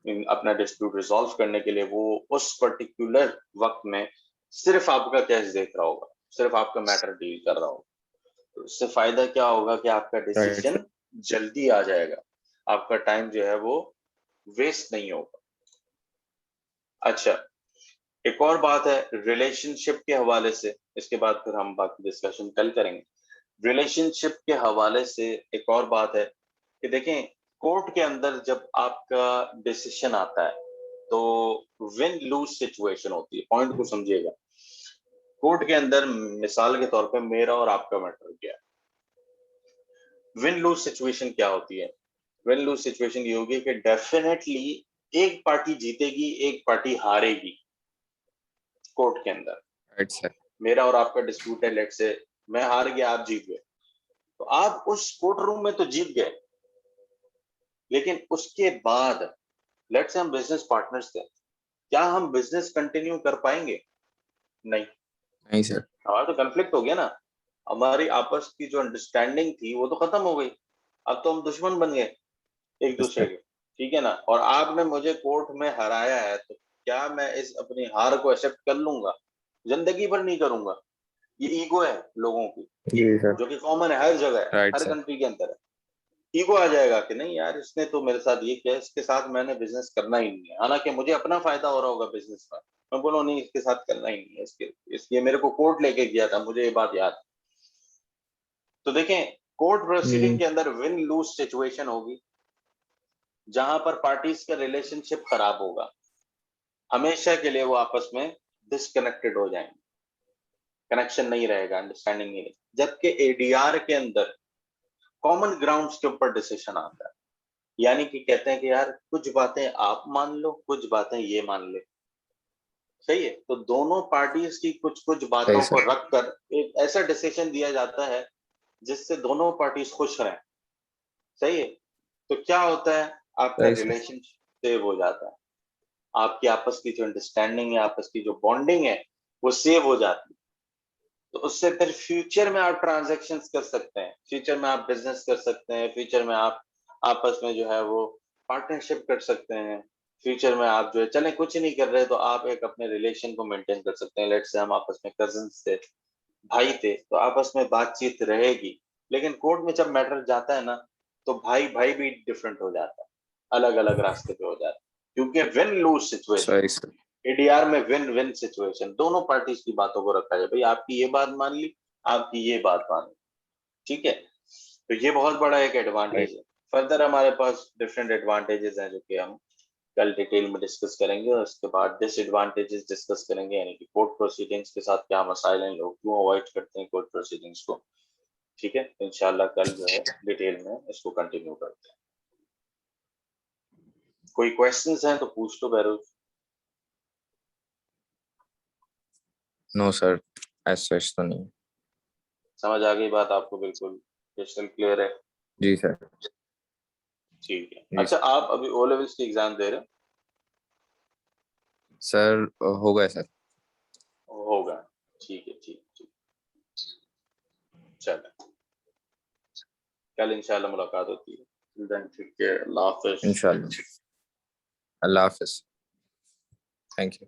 S1: अपना डिस्प्यूट रिजॉल्व करने के लिए, वो उस पर्टिकुलर वक्त में सिर्फ आपका केस देख रहा होगा, सिर्फ आपका मैटर डील कर रहा होगा, तो इससे फायदा क्या होगा कि आपका
S2: राइट सर।
S1: डिसीजन जल्दी आ जाएगा, आपका टाइम जो है वो वेस्ट नहीं होगा। अच्छा, एक और बात है रिलेशनशिप के हवाले से, इसके बाद फिर हम बाकी डिस्कशन कल करेंगे। रिलेशनशिप के हवाले से एक और बात है कि देखें, कोर्ट के अंदर जब आपका डिसीजन आता है, तो विन लूज सिचुएशन होती है, पॉइंट को समझिएगा। कोर्ट के अंदर मिसाल के तौर पे मेरा और आपका मैटर क्या है, विन लूज सिचुएशन क्या होती है? विन लूज सिचुएशन ये होगी कि डेफिनेटली एक पार्टी जीतेगी, एक पार्टी हारेगी कोर्ट के अंदर।
S2: Right sir.
S1: मेरा और आपका डिस्प्यूट है, लेट से मैं हार गया, आप जीत गए, तो आप उस कोर्ट रूम में तो जीत गए, लेकिन उसके बाद लेट्स से हम बिजनेस पार्टनर्स थे, क्या हम बिजनेस कंटिन्यू कर पाएंगे? नहीं,
S2: नहीं सर।
S1: हमारा तो कन्फ्लिक्ट हो गया ना, हमारी आपस की जो अंडरस्टैंडिंग थी वो तो खत्म हो गई। अब तो हम दुश्मन बन गए एक दूसरे के, ठीक है ना। और आपने मुझे कोर्ट में हराया है, तो क्या मैं इस अपनी हार को एक्सेप्ट कर लूंगा? जिंदगी भर नहीं करूंगा। ये ईगो है लोगों की,
S2: जी सर।
S1: जो कि कॉमन है, हर जगह है,
S2: राइट
S1: हर
S2: सर।
S1: कंट्री के अंदर है। ईगो आ जाएगा कि नहीं यार, इसने तो मेरे साथ ये किया, इसके साथ मैंने बिजनेस करना ही नहीं है, हालांकि मुझे अपना फायदा हो रहा होगा बिजनेस में, मैं बोलूँ नहीं इसके साथ करना ही नहीं है, इसके मेरे को कोर्ट लेके गया था, मुझे ये बात याद है। तो देखें, कोर्ट प्रोसीडिंग के अंदर विन लूज सिचुएशन होगी, जहां पर पार्टीज का रिलेशनशिप खराब होगा, हमेशा के लिए वो आपस में डिसकनेक्टेड हो जाएंगे, कनेक्शन नहीं रहेगा, अंडरस्टैंडिंग नहीं रहेगी। जबकि एडीआर के अंदर कॉमन ग्राउंड्स के ऊपर डिसीजन आता है, यानी कि कहते हैं कि यार कुछ बातें आप मान लो, कुछ बातें ये मान ले, सही है। तो दोनों पार्टीज की कुछ कुछ
S2: सही
S1: बातों को
S2: सर।
S1: रखकर एक ऐसा डिसीजन दिया जाता है जिससे दोनों पार्टीज खुश रहें, सही है। तो क्या होता है, आपका
S2: सही सर।
S1: रिलेशनशिप सेव हो जाता है, आपकी आपस की जो अंडरस्टैंडिंग है, आपस की जो बॉन्डिंग है, वो सेव हो जाती है। तो उससे फिर फ्यूचर में आप ट्रांजैक्शंस कर सकते हैं, फ्यूचर में आप बिजनेस कर सकते हैं, फ्यूचर में आप आपस में जो है वो पार्टनरशिप कर सकते हैं, फ्यूचर में आप जो है चले कुछ नहीं कर रहे तो आप एक अपने रिलेशन को मेंटेन कर सकते हैं। लेट्स से हम आपस में कजिन्स थे, भाई थे, तो आपस में बातचीत रहेगी। लेकिन कोर्ट में जब मैटर जाता है ना, तो भाई भाई भी डिफरेंट हो जाता है, अलग अलग रास्ते पे हो जाता है, क्योंकि विन लूज सिचुएशन।
S2: सही सर।
S1: एडीआर में विन विन सिचुएशन, दोनों पार्टीज की बातों को रखा जाए, भाई आपकी ये बात मान ली, आपकी ये बात मान ली, ठीक है। तो ये बहुत बड़ा एक एडवांटेज
S2: राइट।
S1: है। फर्दर हमारे पास डिफरेंट एडवांटेजेस हैं जो कि हम कल डिटेल में डिस्कस करेंगे, और उसके बाद डिसएडवांटेजेस डिस्कस करेंगे, यानी कि कोर्ट प्रोसीडिंग्स के साथ क्या मसाइल हैं, लोग क्यों अवॉइड करते हैं कोर्ट प्रोसीडिंग्स को, ठीक है। इंशाल्लाह कल जो है डिटेल में इसको कंटिन्यू करते हैं। कोई क्वेश्चंस हैं तो पूछ लो बहरोज।
S2: नो सर, ऐसा तो नहीं।
S1: समझ आ गई बात आपको? बिल्कुल क्रिस्टल क्लियर है?
S2: जी सर।
S1: ठीक है।
S2: जी
S1: अच्छा,
S2: सर।
S1: आप अभी ओ लेवल्स की एग्जाम दे रहे
S2: सर हो गए सर।
S1: हो? होगा, ठीक है, ठीक ठीक। चलो, कल इंशाल्लाह मुलाकात होती है। Till then, ठीक है, अल्लाह हाफिज।
S2: इंशाल्लाह। अल्लाह हाफिज। Thank you.